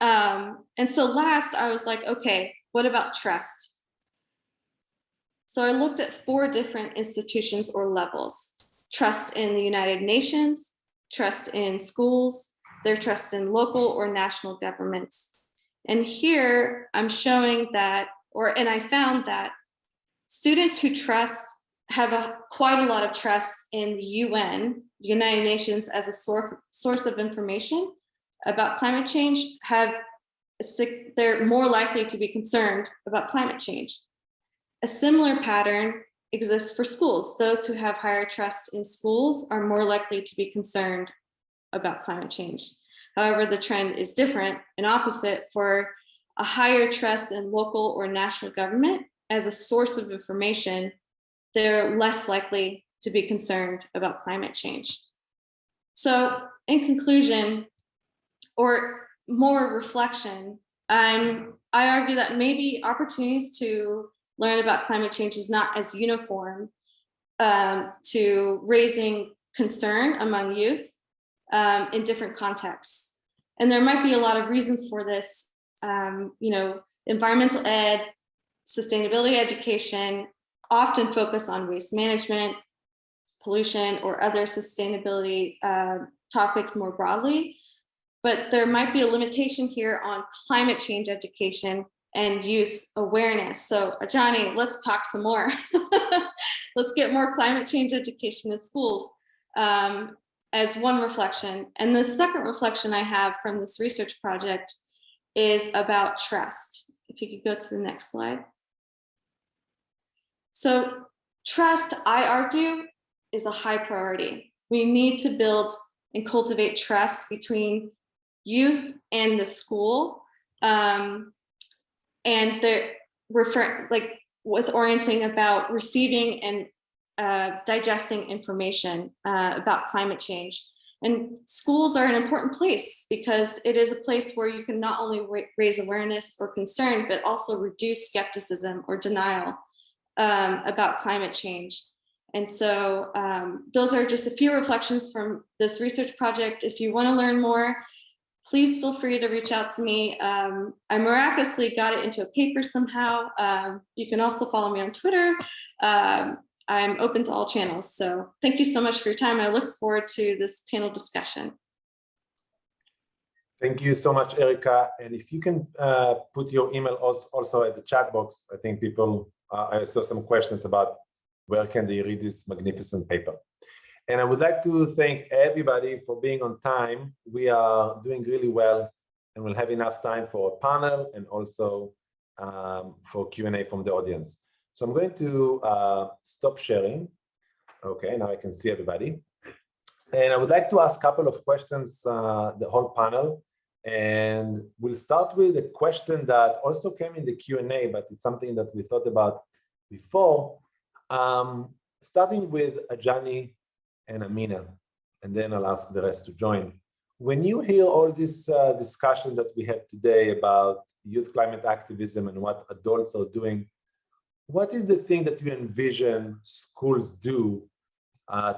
And so last, I was like, okay, what about trust? So I looked at 4 different institutions or levels: trust in the United Nations, trust in schools, their trust in local or national governments. And here I'm showing that, and I found that students who trust have quite a lot of trust in the UN, the United Nations, as a source of information about climate change. They're more likely to be concerned about climate change. A similar pattern exists for schools. Those who have higher trust in schools are more likely to be concerned about climate change. However, the trend is different and opposite for a higher trust in local or national government as a source of information. They're less likely to be concerned about climate change. So in conclusion, or more reflection, I argue that maybe opportunities to learn about climate change is not as uniform to raising concern among youth in different contexts. And there might be a lot of reasons for this. Environmental ed, sustainability education often focus on waste management, pollution, or other sustainability topics more broadly. But there might be a limitation here on climate change education and youth awareness. So Ajani, let's talk some more. Let's get more climate change education in schools. as one reflection. And the second reflection I have from this research project is about trust. If you could go to the next slide. So trust, I argue, is a high priority. We need to build and cultivate trust between youth and the school, and they're with orienting about receiving and digesting information about climate change. And schools are an important place because it is a place where you can not only raise awareness or concern, but also reduce skepticism or denial about climate change. And so those are just a few reflections from this research project. If you want to learn more, please feel free to reach out to me. I miraculously got it into a paper somehow. You can also follow me on Twitter. I'm open to all channels. So thank you so much for your time. I look forward to this panel discussion. Thank you so much, Erica. And if you can put your email also at the chat box, I think people, I saw some questions about where can they read this magnificent paper. And I would like to thank everybody for being on time. We are doing really well and we'll have enough time for a panel and also for Q&A from the audience. So I'm going to stop sharing. Okay, now I can see everybody. And I would like to ask a couple of questions, the whole panel. And we'll start with a question that also came in the Q&A, but it's something that we thought about before. Starting with Ajani and Amina, and then I'll ask the rest to join. When you hear all this discussion that we had today about youth climate activism and what adults are doing, what is the thing that you envision schools do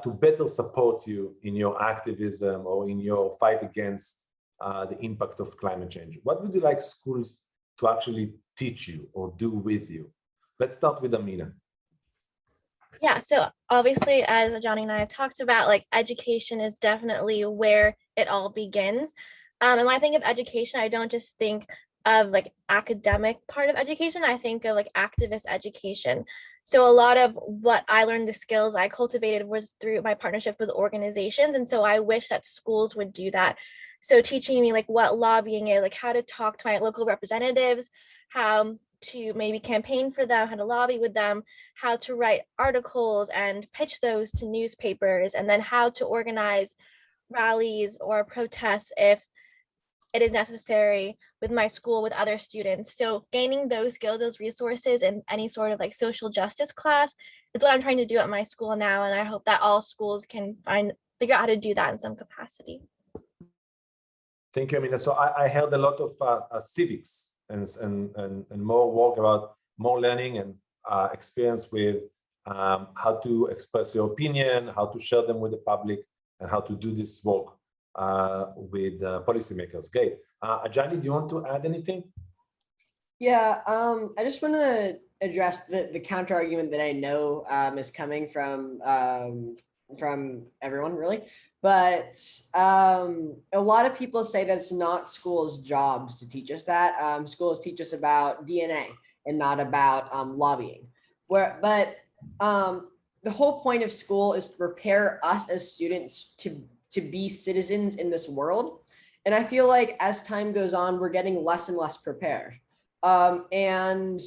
to better support you in your activism or in your fight against the impact of climate change? What would you like schools to actually teach you or do with you? Let's start with Amina. Yeah, so obviously, as Johnny and I have talked about, like education is definitely where it all begins. And when I think of education, I don't just think of like academic part of education, I think of like activist education. So a lot of what I learned, the skills I cultivated was through my partnership with organizations. And so I wish that schools would do that. So teaching me like what lobbying is, like how to talk to my local representatives, how to maybe campaign for them, how to lobby with them, how to write articles and pitch those to newspapers, and then how to organize rallies or protests if it is necessary with my school, with other students. So gaining those skills, those resources in any sort of like social justice class is what I'm trying to do at my school now. And I hope that all schools can figure out how to do that in some capacity. Thank you, Amina. So I heard a lot of civics and more work about more learning and experience with how to express your opinion, how to share them with the public, and how to do this work with policymakers. Great. Ajani, do you want to add anything? Yeah, I just want to address the counter argument that I know is coming from everyone, really. But a lot of people say that it's not schools' jobs to teach us that. Schools teach us about DNA and not about lobbying. But the whole point of school is to prepare us as students to be citizens in this world. And I feel like as time goes on, we're getting less and less prepared. And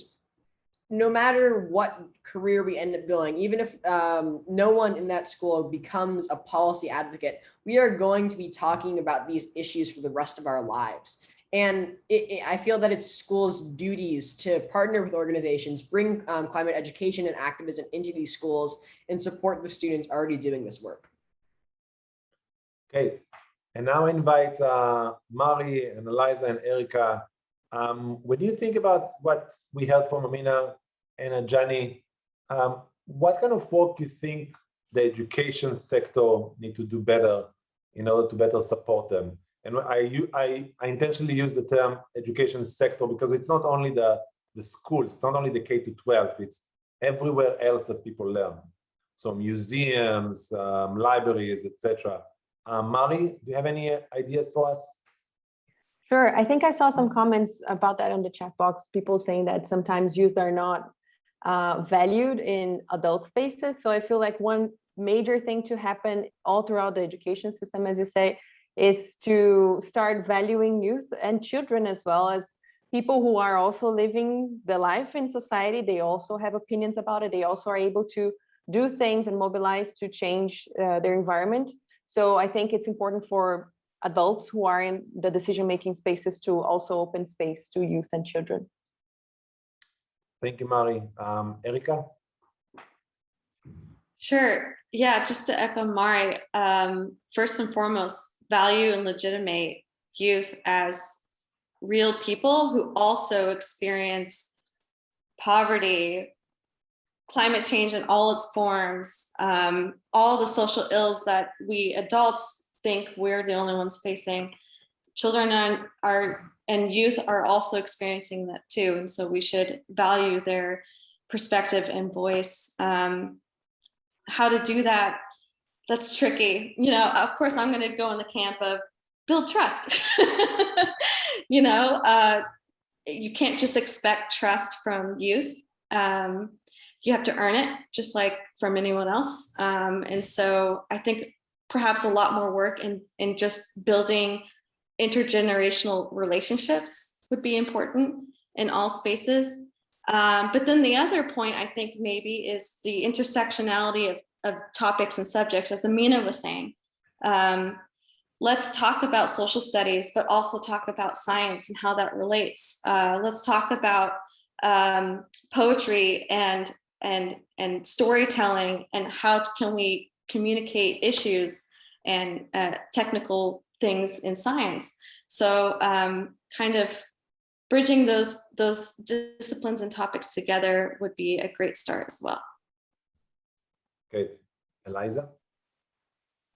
no matter what career we end up going, even if no one in that school becomes a policy advocate, we are going to be talking about these issues for the rest of our lives. And I feel that it's schools' duties to partner with organizations, bring climate education and activism into these schools, and support the students already doing this work. Okay, and now I invite Mari and Eliza and Erica. When you think about what we heard from Amina and Ajani, what kind of work do you think the education sector need to do better in order to better support them? And I intentionally use the term education sector because it's not only the schools, it's not only the K-12, it's everywhere else that people learn. So museums, libraries, etc. Mari, do you have any ideas for us? Sure. I think I saw some comments about that on the chat box, people saying that sometimes youth are not valued in adult spaces. So I feel like one major thing to happen all throughout the education system, as you say, is to start valuing youth and children as well as people who are also living the life in society. They also have opinions about it. They also are able to do things and mobilize to change their environment. So I think it's important for adults who are in the decision-making spaces to also open space to youth and children. Thank you, Mari. Erica? Sure. Yeah, just to echo Mari, first and foremost, value and legitimate youth as real people who also experience poverty, climate change in all its forms, all the social ills that we adults think we're the only ones facing. Children and youth are also experiencing that too. And so we should value their perspective and voice. How to do that, that's tricky. You know, of course, I'm going to go in the camp of build trust. You know, you can't just expect trust from youth. You have to earn it just like from anyone else. And so I think perhaps a lot more work in just building intergenerational relationships would be important in all spaces. But then the other point I think maybe is the intersectionality of topics and subjects, as Amina was saying. Let's talk about social studies, but also talk about science and how that relates. Let's talk about poetry and storytelling and how can we communicate issues and technical things in science. So kind of bridging those disciplines and topics together would be a great start as well. Great. Eliza?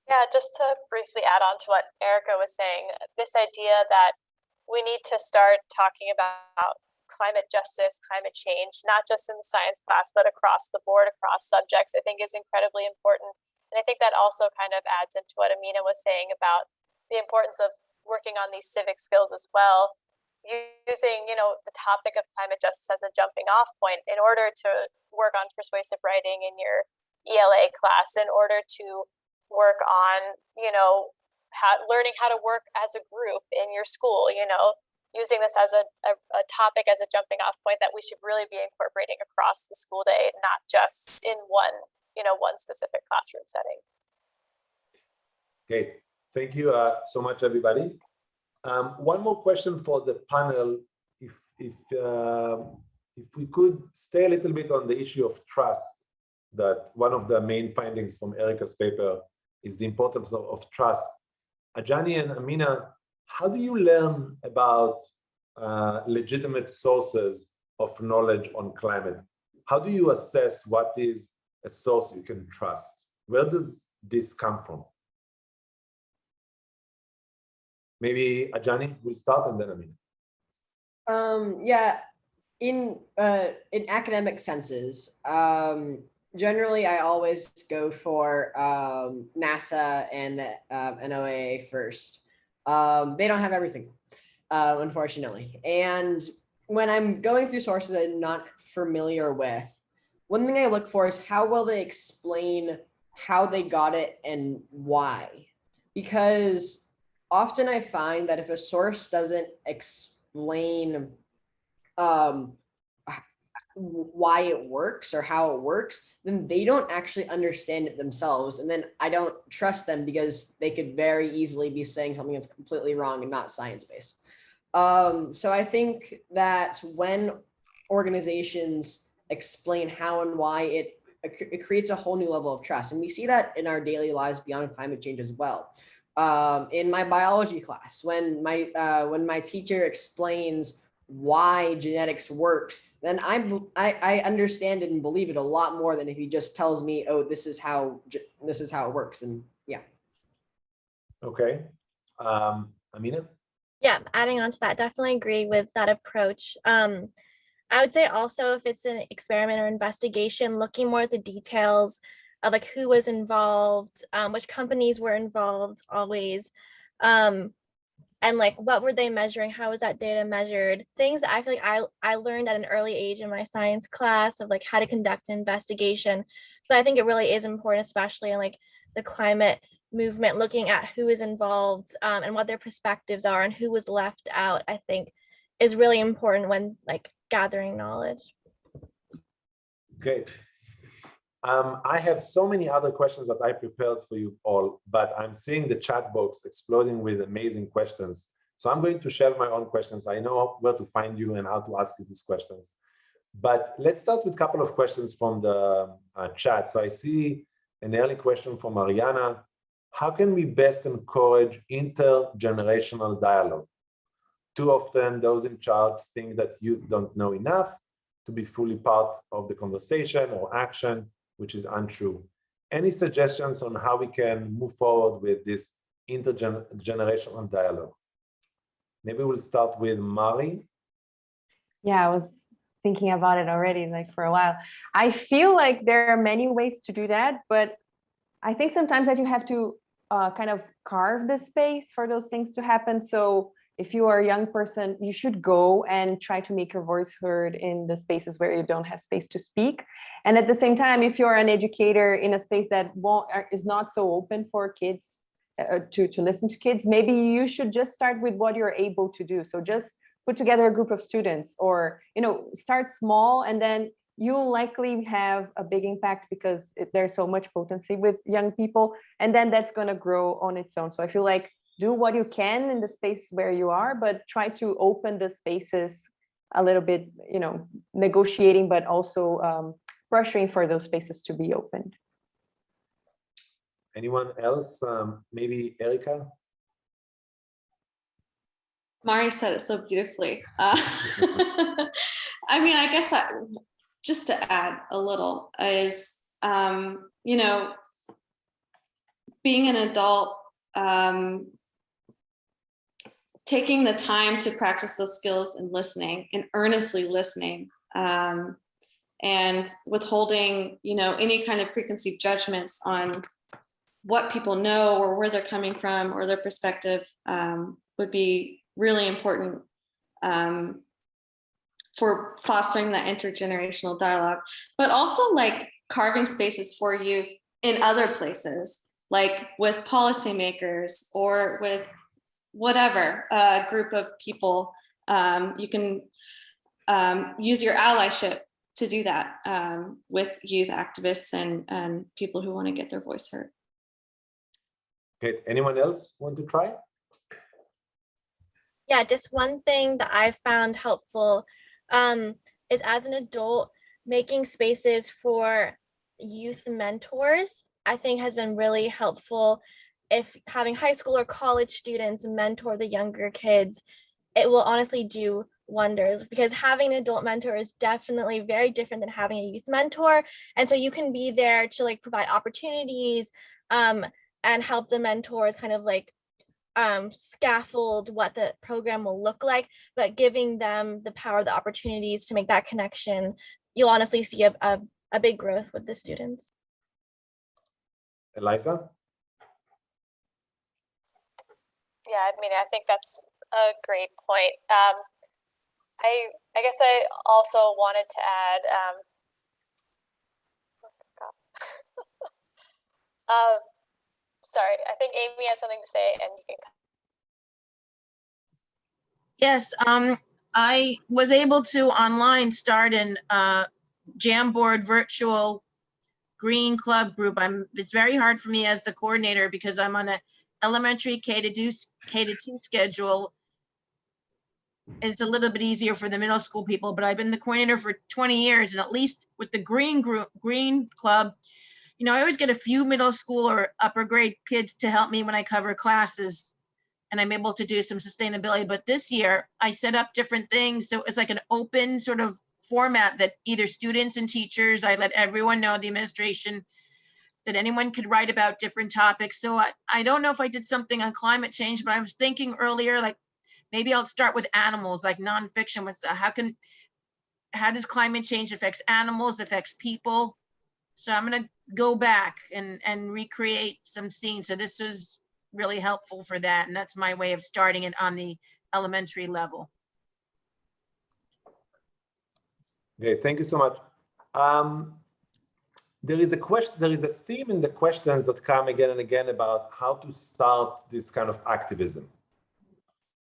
Yeah, just to briefly add on to what Erica was saying, this idea that we need to start talking about climate justice, climate change, not just in the science class, but across the board, across subjects, I think is incredibly important. And I think that also kind of adds into what Amina was saying about the importance of working on these civic skills as well, using, you know, the topic of climate justice as a jumping off point in order to work on persuasive writing in your ELA class, in order to work on, you know, learning how to work as a group in your school, you know, using this as a topic as a jumping off point that we should really be incorporating across the school day, not just in one, you know, one specific classroom setting. Okay, thank you so much, everybody. One more question for the panel. If we could stay a little bit on the issue of trust, that one of the main findings from Erica's paper is the importance of trust. Ajani and Amina, how do you learn about legitimate sources of knowledge on climate? How do you assess what is a source you can trust? Where does this come from? Maybe Ajani will start and then Amina. Yeah, in academic senses, generally I always go for NASA and NOAA first. They don't have everything, unfortunately. And when I'm going through sources I'm not familiar with, one thing I look for is how well they explain how they got it and why. Because often I find that if a source doesn't explain why it works or how it works, then they don't actually understand it themselves. And then I don't trust them because they could very easily be saying something that's completely wrong and not science-based. So I think that when organizations explain how and why, it creates a whole new level of trust. And we see that in our daily lives beyond climate change as well. In my biology class, when my teacher explains why genetics works, then I understand it and believe it a lot more than if he just tells me, oh, this is how it works. And yeah. Okay. Amina? Yeah, adding on to that, definitely agree with that approach. I would say also if it's an experiment or investigation, looking more at the details of like who was involved, which companies were involved always, and like what were they measuring, how was that data measured, things that I feel like I learned at an early age in my science class of like how to conduct an investigation, But I think it really is important, especially in like the climate movement, looking at who is involved and what their perspectives are and who was left out, I think is really important when like gathering knowledge. Great. I have so many other questions that I prepared for you all, but I'm seeing the chat box exploding with amazing questions. So I'm going to share my own questions. I know where to find you and how to ask you these questions. But let's start with a couple of questions from the chat. So I see an early question from Mariana. How can we best encourage intergenerational dialogue? Too often, those in charge think that youth don't know enough to be fully part of the conversation or action, which is untrue. Any suggestions on how we can move forward with this intergenerational dialogue? Maybe we'll start with Mari. Yeah, I was thinking about it already, like for a while. I feel like there are many ways to do that, but I think sometimes that you have to kind of carve the space for those things to happen. So if you are a young person, you should go and try to make your voice heard in the spaces where you don't have space to speak. And at the same time, if you're an educator in a space that is not so open for kids to listen to kids, maybe you should just start with what you're able to do. So just put together a group of students, or start small, and then you'll likely have a big impact because there's so much potency with young people, and then that's going to grow on its own. So I feel like do what you can in the space where you are, but try to open the spaces a little bit, negotiating, but also pressuring for those spaces to be opened. Anyone else? Maybe Erica? Mari said it so beautifully. I mean, I guess just to add a little is, being an adult, taking the time to practice those skills and listening and earnestly listening, and withholding, any kind of preconceived judgments on what people know or where they're coming from or their perspective, would be really important for fostering that intergenerational dialogue, but also like carving spaces for youth in other places, like with policymakers or with whatever group of people. You can use your allyship to do that with youth activists and people who want to get their voice heard. Okay, anyone else want to try? Yeah, just one thing that I found helpful is, as an adult, making spaces for youth mentors, I think has been really helpful. If having high school or college students mentor the younger kids, it will honestly do wonders, because having an adult mentor is definitely very different than having a youth mentor. And so you can be there to like provide opportunities and help the mentors kind of like scaffold what the program will look like, but giving them the power, the opportunities to make that connection, you'll honestly see a big growth with the students. Eliza? Yeah, I mean, I think that's a great point. I guess I also wanted to add, sorry, I think Amy has something to say, and you can. Yes, I was able to online start an Jamboard virtual Green Club group. It's very hard for me as the coordinator because I'm on an elementary K-2 schedule. And it's a little bit easier for the middle school people, but I've been the coordinator for 20 years, and at least with the Green Club, I always get a few middle school or upper grade kids to help me when I cover classes, and I'm able to do some sustainability. But this year I set up different things. So it's like an open sort of format that either students and teachers, I let everyone know, the administration, that anyone could write about different topics. So I don't know if I did something on climate change, but I was thinking earlier, like maybe I'll start with animals, like nonfiction. How does climate change affects animals, affects people? So I'm gonna go back and recreate some scenes. So this was really helpful for that. And that's my way of starting it on the elementary level. Okay, thank you so much. there is a question, there is a theme in the questions that come again and again about how to start this kind of activism.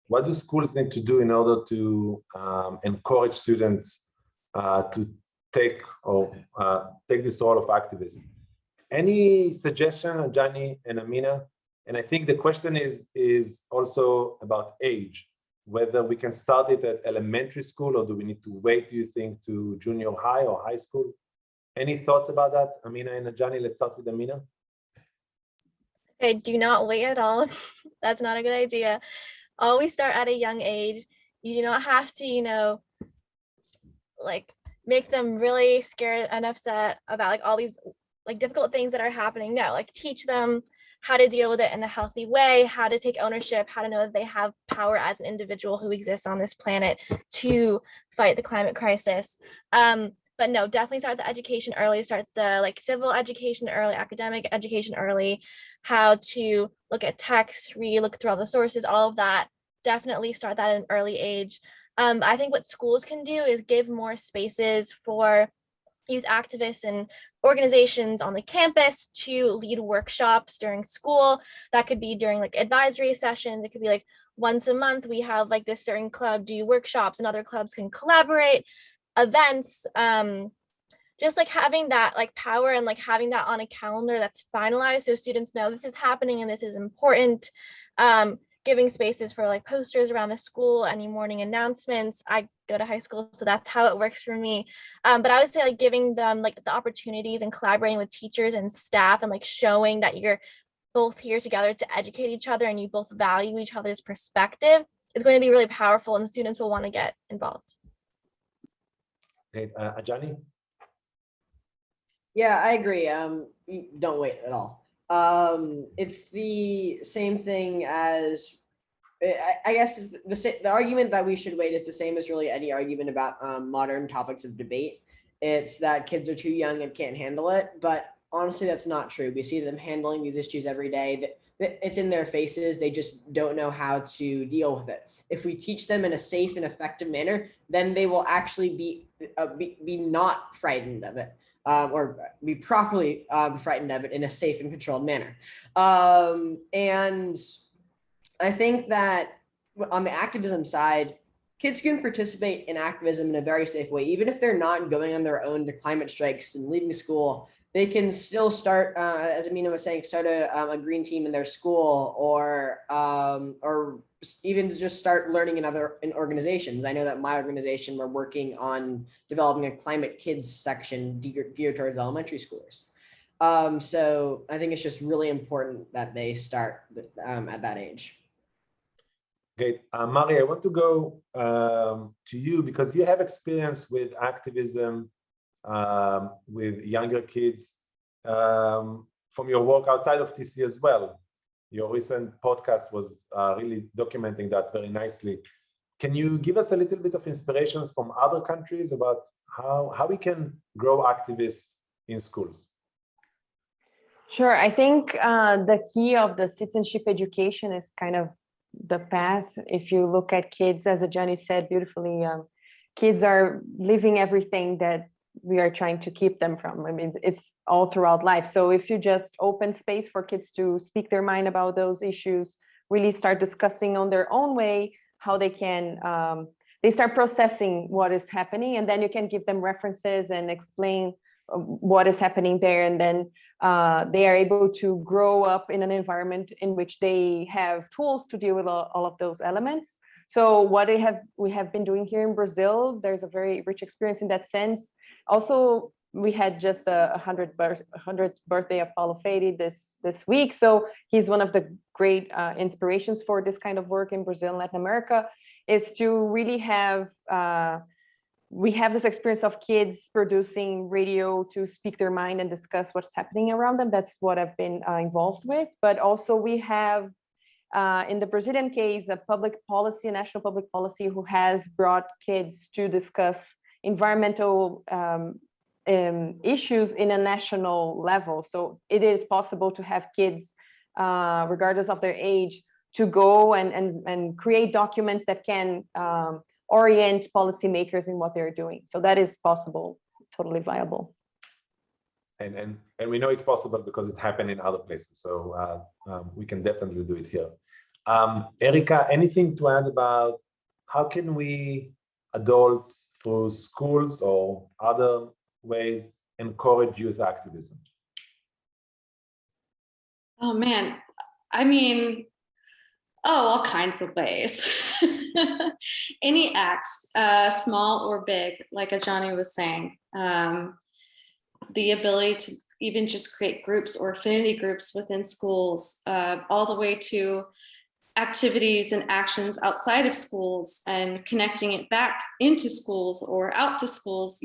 What do schools need to do in order to encourage students to take this role of activism? Any suggestion, Johnny and Amina? And I think the question is also about age, whether we can start it at elementary school or do we need to wait, do you think, to junior high or high school? Any thoughts about that? Amina and Johnny, let's start with Amina. Okay, do not wait at all. That's not a good idea. Always start at a young age. You do not have to, like make them really scared and upset about like all these like difficult things that are happening. No, like teach them how to deal with it in a healthy way, how to take ownership, how to know that they have power as an individual who exists on this planet to fight the climate crisis. But no, definitely start the education early, start the like civil education early, academic education early, how to look at text, look through all the sources, all of that. Definitely start that at an early age. I think what schools can do is give more spaces for youth activists and organizations on the campus to lead workshops during school. That could be during like advisory sessions. It could be like once a month we have like this certain club do workshops and other clubs can collaborate, events, just like having that like power and like having that on a calendar that's finalized so students know this is happening and this is important. Giving spaces for like posters around the school, any morning announcements. I go to high school, so that's how it works for me. But I would say like giving them like the opportunities and collaborating with teachers and staff and like showing that you're both here together to educate each other and you both value each other's perspective is going to be really powerful and students will want to get involved. Okay, Johnny? Yeah, I agree. Don't wait at all. It's the same thing as, I guess the argument that we should wait is the same as really any argument about modern topics of debate. It's that kids are too young and can't handle it, but honestly, that's not true. We see them handling these issues every day. It's in their faces. They just don't know how to deal with it. If we teach them in a safe and effective manner, then they will actually be not frightened of it. Or be properly frightened of it in a safe and controlled manner. And I think that on the activism side, kids can participate in activism in a very safe way. Even if they're not going on their own to climate strikes and leaving school, they can still start, as Amina was saying, start a green team in their school or even just start learning in organizations. I know that my organization, we're working on developing a climate kids section geared towards elementary schoolers. So I think it's just really important that they start at that age. Great. Mari, I want to go to you because you have experience with activism with younger kids from your work outside of TC as well. Your recent podcast was really documenting that very nicely. Can you give us a little bit of inspirations from other countries about how we can grow activists in schools? Sure. I think the key of the citizenship education is kind of the path. If you look at kids, as Johnny said beautifully, kids are living everything that we are trying to keep them from. I mean, it's all throughout life. So if you just open space for kids to speak their mind about those issues, really start discussing on their own way how they can, they start processing what is happening, and then you can give them references and explain what is happening there. And then they are able to grow up in an environment in which they have tools to deal with all of those elements. So what we have been doing here in Brazil, there's a very rich experience in that sense. Also, we had just the 100th birthday of Paulo Freire this week. So he's one of the great inspirations for this kind of work in Brazil and Latin America, is to really have, we have this experience of kids producing radio to speak their mind and discuss what's happening around them. That's what I've been involved with. But also we have, in the Brazilian case, a national public policy who has brought kids to discuss environmental issues in a national level. So it is possible to have kids, regardless of their age, to go and create documents that can orient policymakers in what they're doing. So that is possible, totally viable. and we know it's possible because it happened in other places. So we can definitely do it here. Erica, anything to add about how can we adults through schools or other ways encourage youth activism? Oh man, I mean, all kinds of ways. Any act, small or big, like Ajani was saying, the ability to even just create groups or affinity groups within schools, all the way to activities and actions outside of schools and connecting it back into schools or out to schools,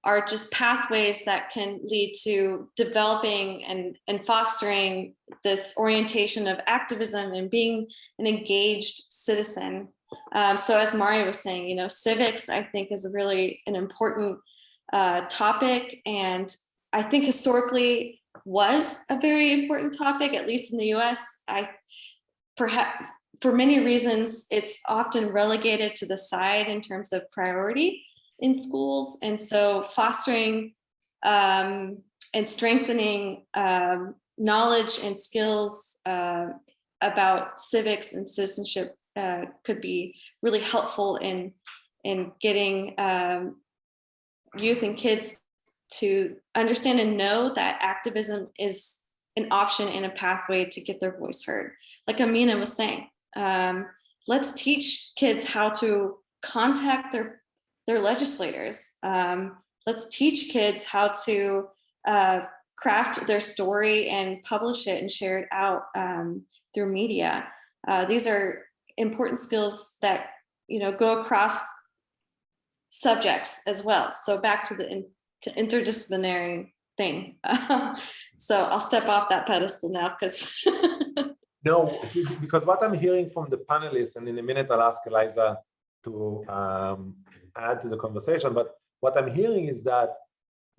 are just pathways that can lead to developing and fostering this orientation of activism and being an engaged citizen. So as Mario was saying, civics, I think, is really an important topic. And I think historically was a very important topic, at least in the US. Perhaps for many reasons, it's often relegated to the side in terms of priority in schools. And so fostering and strengthening knowledge and skills about civics and citizenship could be really helpful in getting youth and kids to understand and know that activism is an option and a pathway to get their voice heard. Like Amina was saying, let's teach kids how to contact their legislators. Let's teach kids how to craft their story and publish it and share it out through media. These are important skills that go across subjects as well. So back to the interdisciplinary thing. So I'll step off that pedestal now because No, because what I'm hearing from the panelists, and in a minute I'll ask Eliza to add to the conversation, but what I'm hearing is that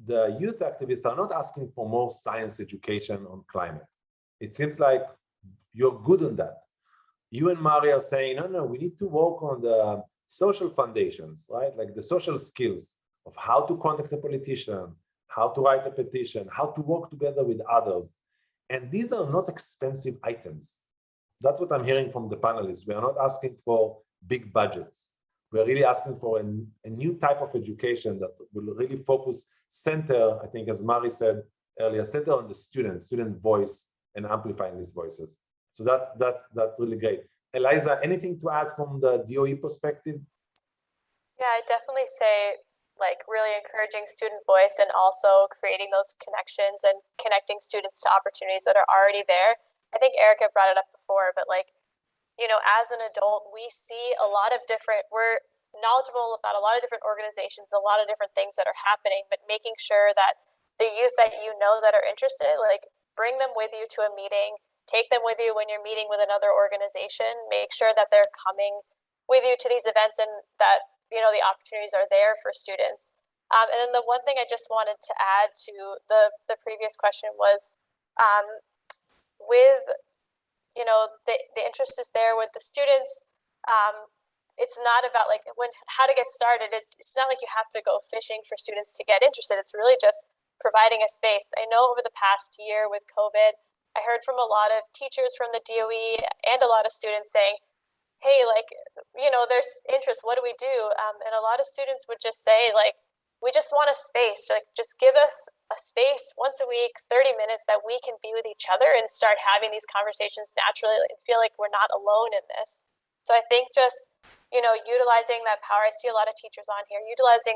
the youth activists are not asking for more science education on climate. It seems like you're good on that. You and Maria are saying, no, we need to work on the social foundations, right? Like the social skills of how to contact a politician, how to write a petition, how to work together with others. And these are not expensive items. That's what I'm hearing from the panelists. We are not asking for big budgets. We're really asking for a new type of education that will really center, I think, as Mari said earlier, center on the student voice and amplifying these voices. So that's really great. Eliza, anything to add from the DOE perspective? Yeah, I definitely say really encouraging student voice and also creating those connections and connecting students to opportunities that are already there. I think Erica brought it up before, but as an adult, we see we're knowledgeable about a lot of different organizations, a lot of different things that are happening, but making sure that the youth that that are interested, bring them with you to a meeting, take them with you when you're meeting with another organization, make sure that they're coming with you to these events and that, the opportunities are there for students. And then the one thing I just wanted to add to the previous question was with, the interest is there with the students. It's not about how to get started. It's not like you have to go fishing for students to get interested. It's really just providing a space. I know over the past year with COVID, I heard from a lot of teachers from the DOE and a lot of students saying, hey, there's interest, what do we do? And a lot of students would just say, we just want a space, just give us a space once a week, 30 minutes that we can be with each other and start having these conversations naturally and feel like we're not alone in this. So I think just, utilizing that power, I see a lot of teachers on here, utilizing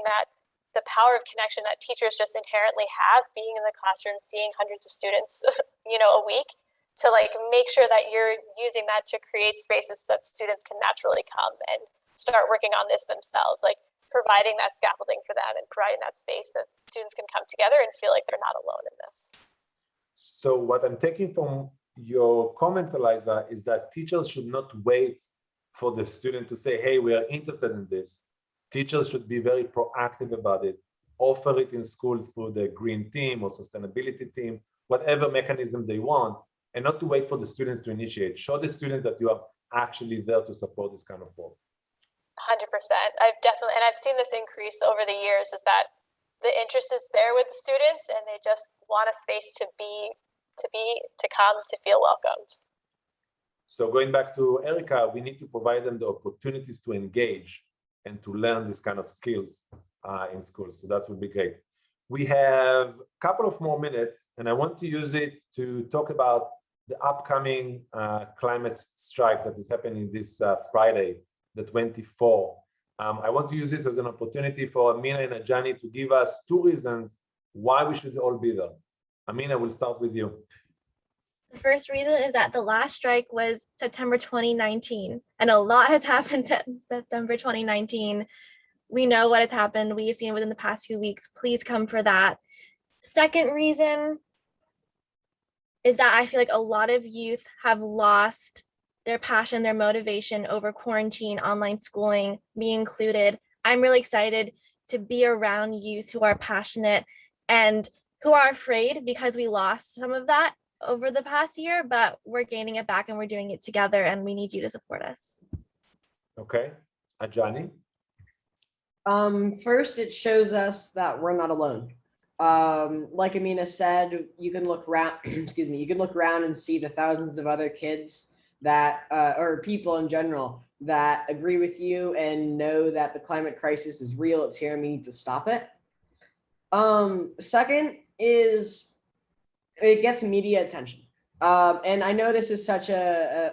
the power of connection that teachers just inherently have, being in the classroom, seeing hundreds of students, a week, to make sure that you're using that to create spaces so that students can naturally come and start working on this themselves, providing that scaffolding for them and providing that space that students can come together and feel like they're not alone in this. So what I'm taking from your comment, Eliza, is that teachers should not wait for the student to say, hey, we are interested in this. Teachers should be very proactive about it, offer it in school through the green team or sustainability team, whatever mechanism they want, and not to wait for the students to initiate. Show the student that you are actually there to support this kind of work. 100%. I've seen this increase over the years, is that the interest is there with the students, and they just want a space to come, to feel welcomed. So going back to Erica, we need to provide them the opportunities to engage and to learn this kind of skills in school. So that would be great. We have a couple of more minutes, and I want to use it to talk about the upcoming climate strike that is happening this Friday, the 24th. I want to use this as an opportunity for Amina and Ajani to give us 2 reasons why we should all be there. Amina, we'll start with you. The first reason is that the last strike was September 2019, and a lot has happened since September 2019. We know what has happened. We have seen it within the past few weeks. Please come for that. Second reason is that I feel like a lot of youth have lost their passion, their motivation over quarantine, online schooling, me included. I'm really excited to be around youth who are passionate and who are afraid because we lost some of that over the past year, but we're gaining it back and we're doing it together, and we need you to support us. Okay, Ajani. First, it shows us that we're not alone. Like Amina said, you can look around, excuse me, you can look around and see the thousands of other kids that, or people in general, that agree with you and know that the climate crisis is real, it's here, and we need to stop it. Second is it gets media attention. And I know this is such a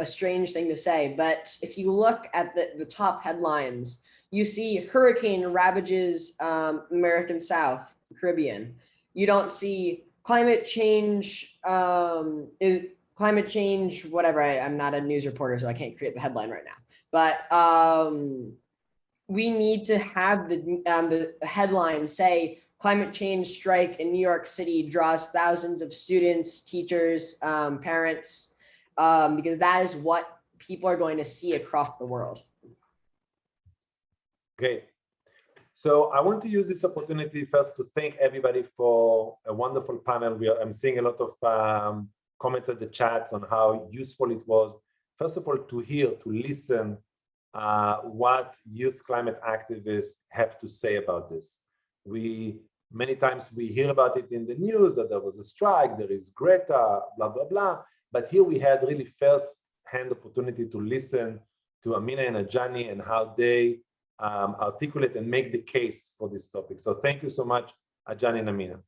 strange thing to say, but if you look at the top headlines, you see hurricane ravages American South, Caribbean. You don't see climate change, climate change, whatever. I'm not a news reporter, so I can't create the headline right now. But we need to have the headline say, climate change strike in New York City draws thousands of students, teachers, parents, because that is what people are going to see across the world. Great. So I want to use this opportunity first to thank everybody for a wonderful panel. I'm seeing a lot of comments at the chats on how useful it was. First of all, to hear, to listen what youth climate activists have to say about this. Many times we hear about it in the news that there was a strike, there is Greta, blah, blah, blah. But here we had really first-hand opportunity to listen to Amina and Ajani and how they articulate and make the case for this topic. So thank you so much, Ajani and Amina.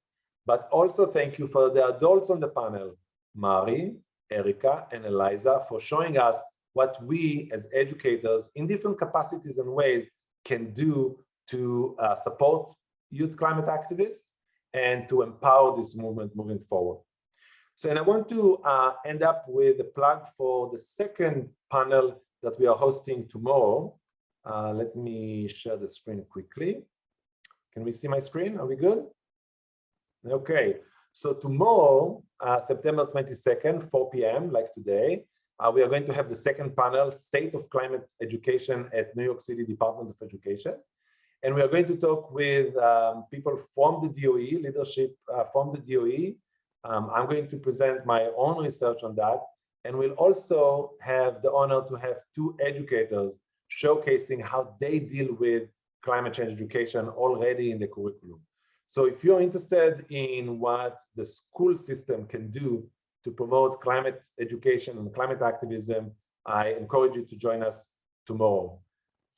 But also thank you for the adults on the panel, Mari, Erica, and Eliza, for showing us what we as educators in different capacities and ways can do to support youth climate activists and to empower this movement moving forward. So, and I want to end up with a plug for the second panel that we are hosting tomorrow. Let me share the screen quickly. Can we see my screen? Are we good? Okay, so tomorrow, September 22nd, 4 p.m., like today, we are going to have the second panel, State of Climate Education at New York City Department of Education. And we are going to talk with people from the DOE, leadership from the DOE. I'm going to present my own research on that. And we'll also have the honor to have 2 educators showcasing how they deal with climate change education already in the curriculum. So if you're interested in what the school system can do to promote climate education and climate activism, I encourage you to join us tomorrow.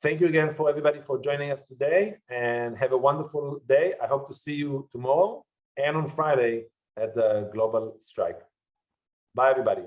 Thank you again for everybody for joining us today, and have a wonderful day. I hope to see you tomorrow and on Friday at the global strike. Bye, everybody.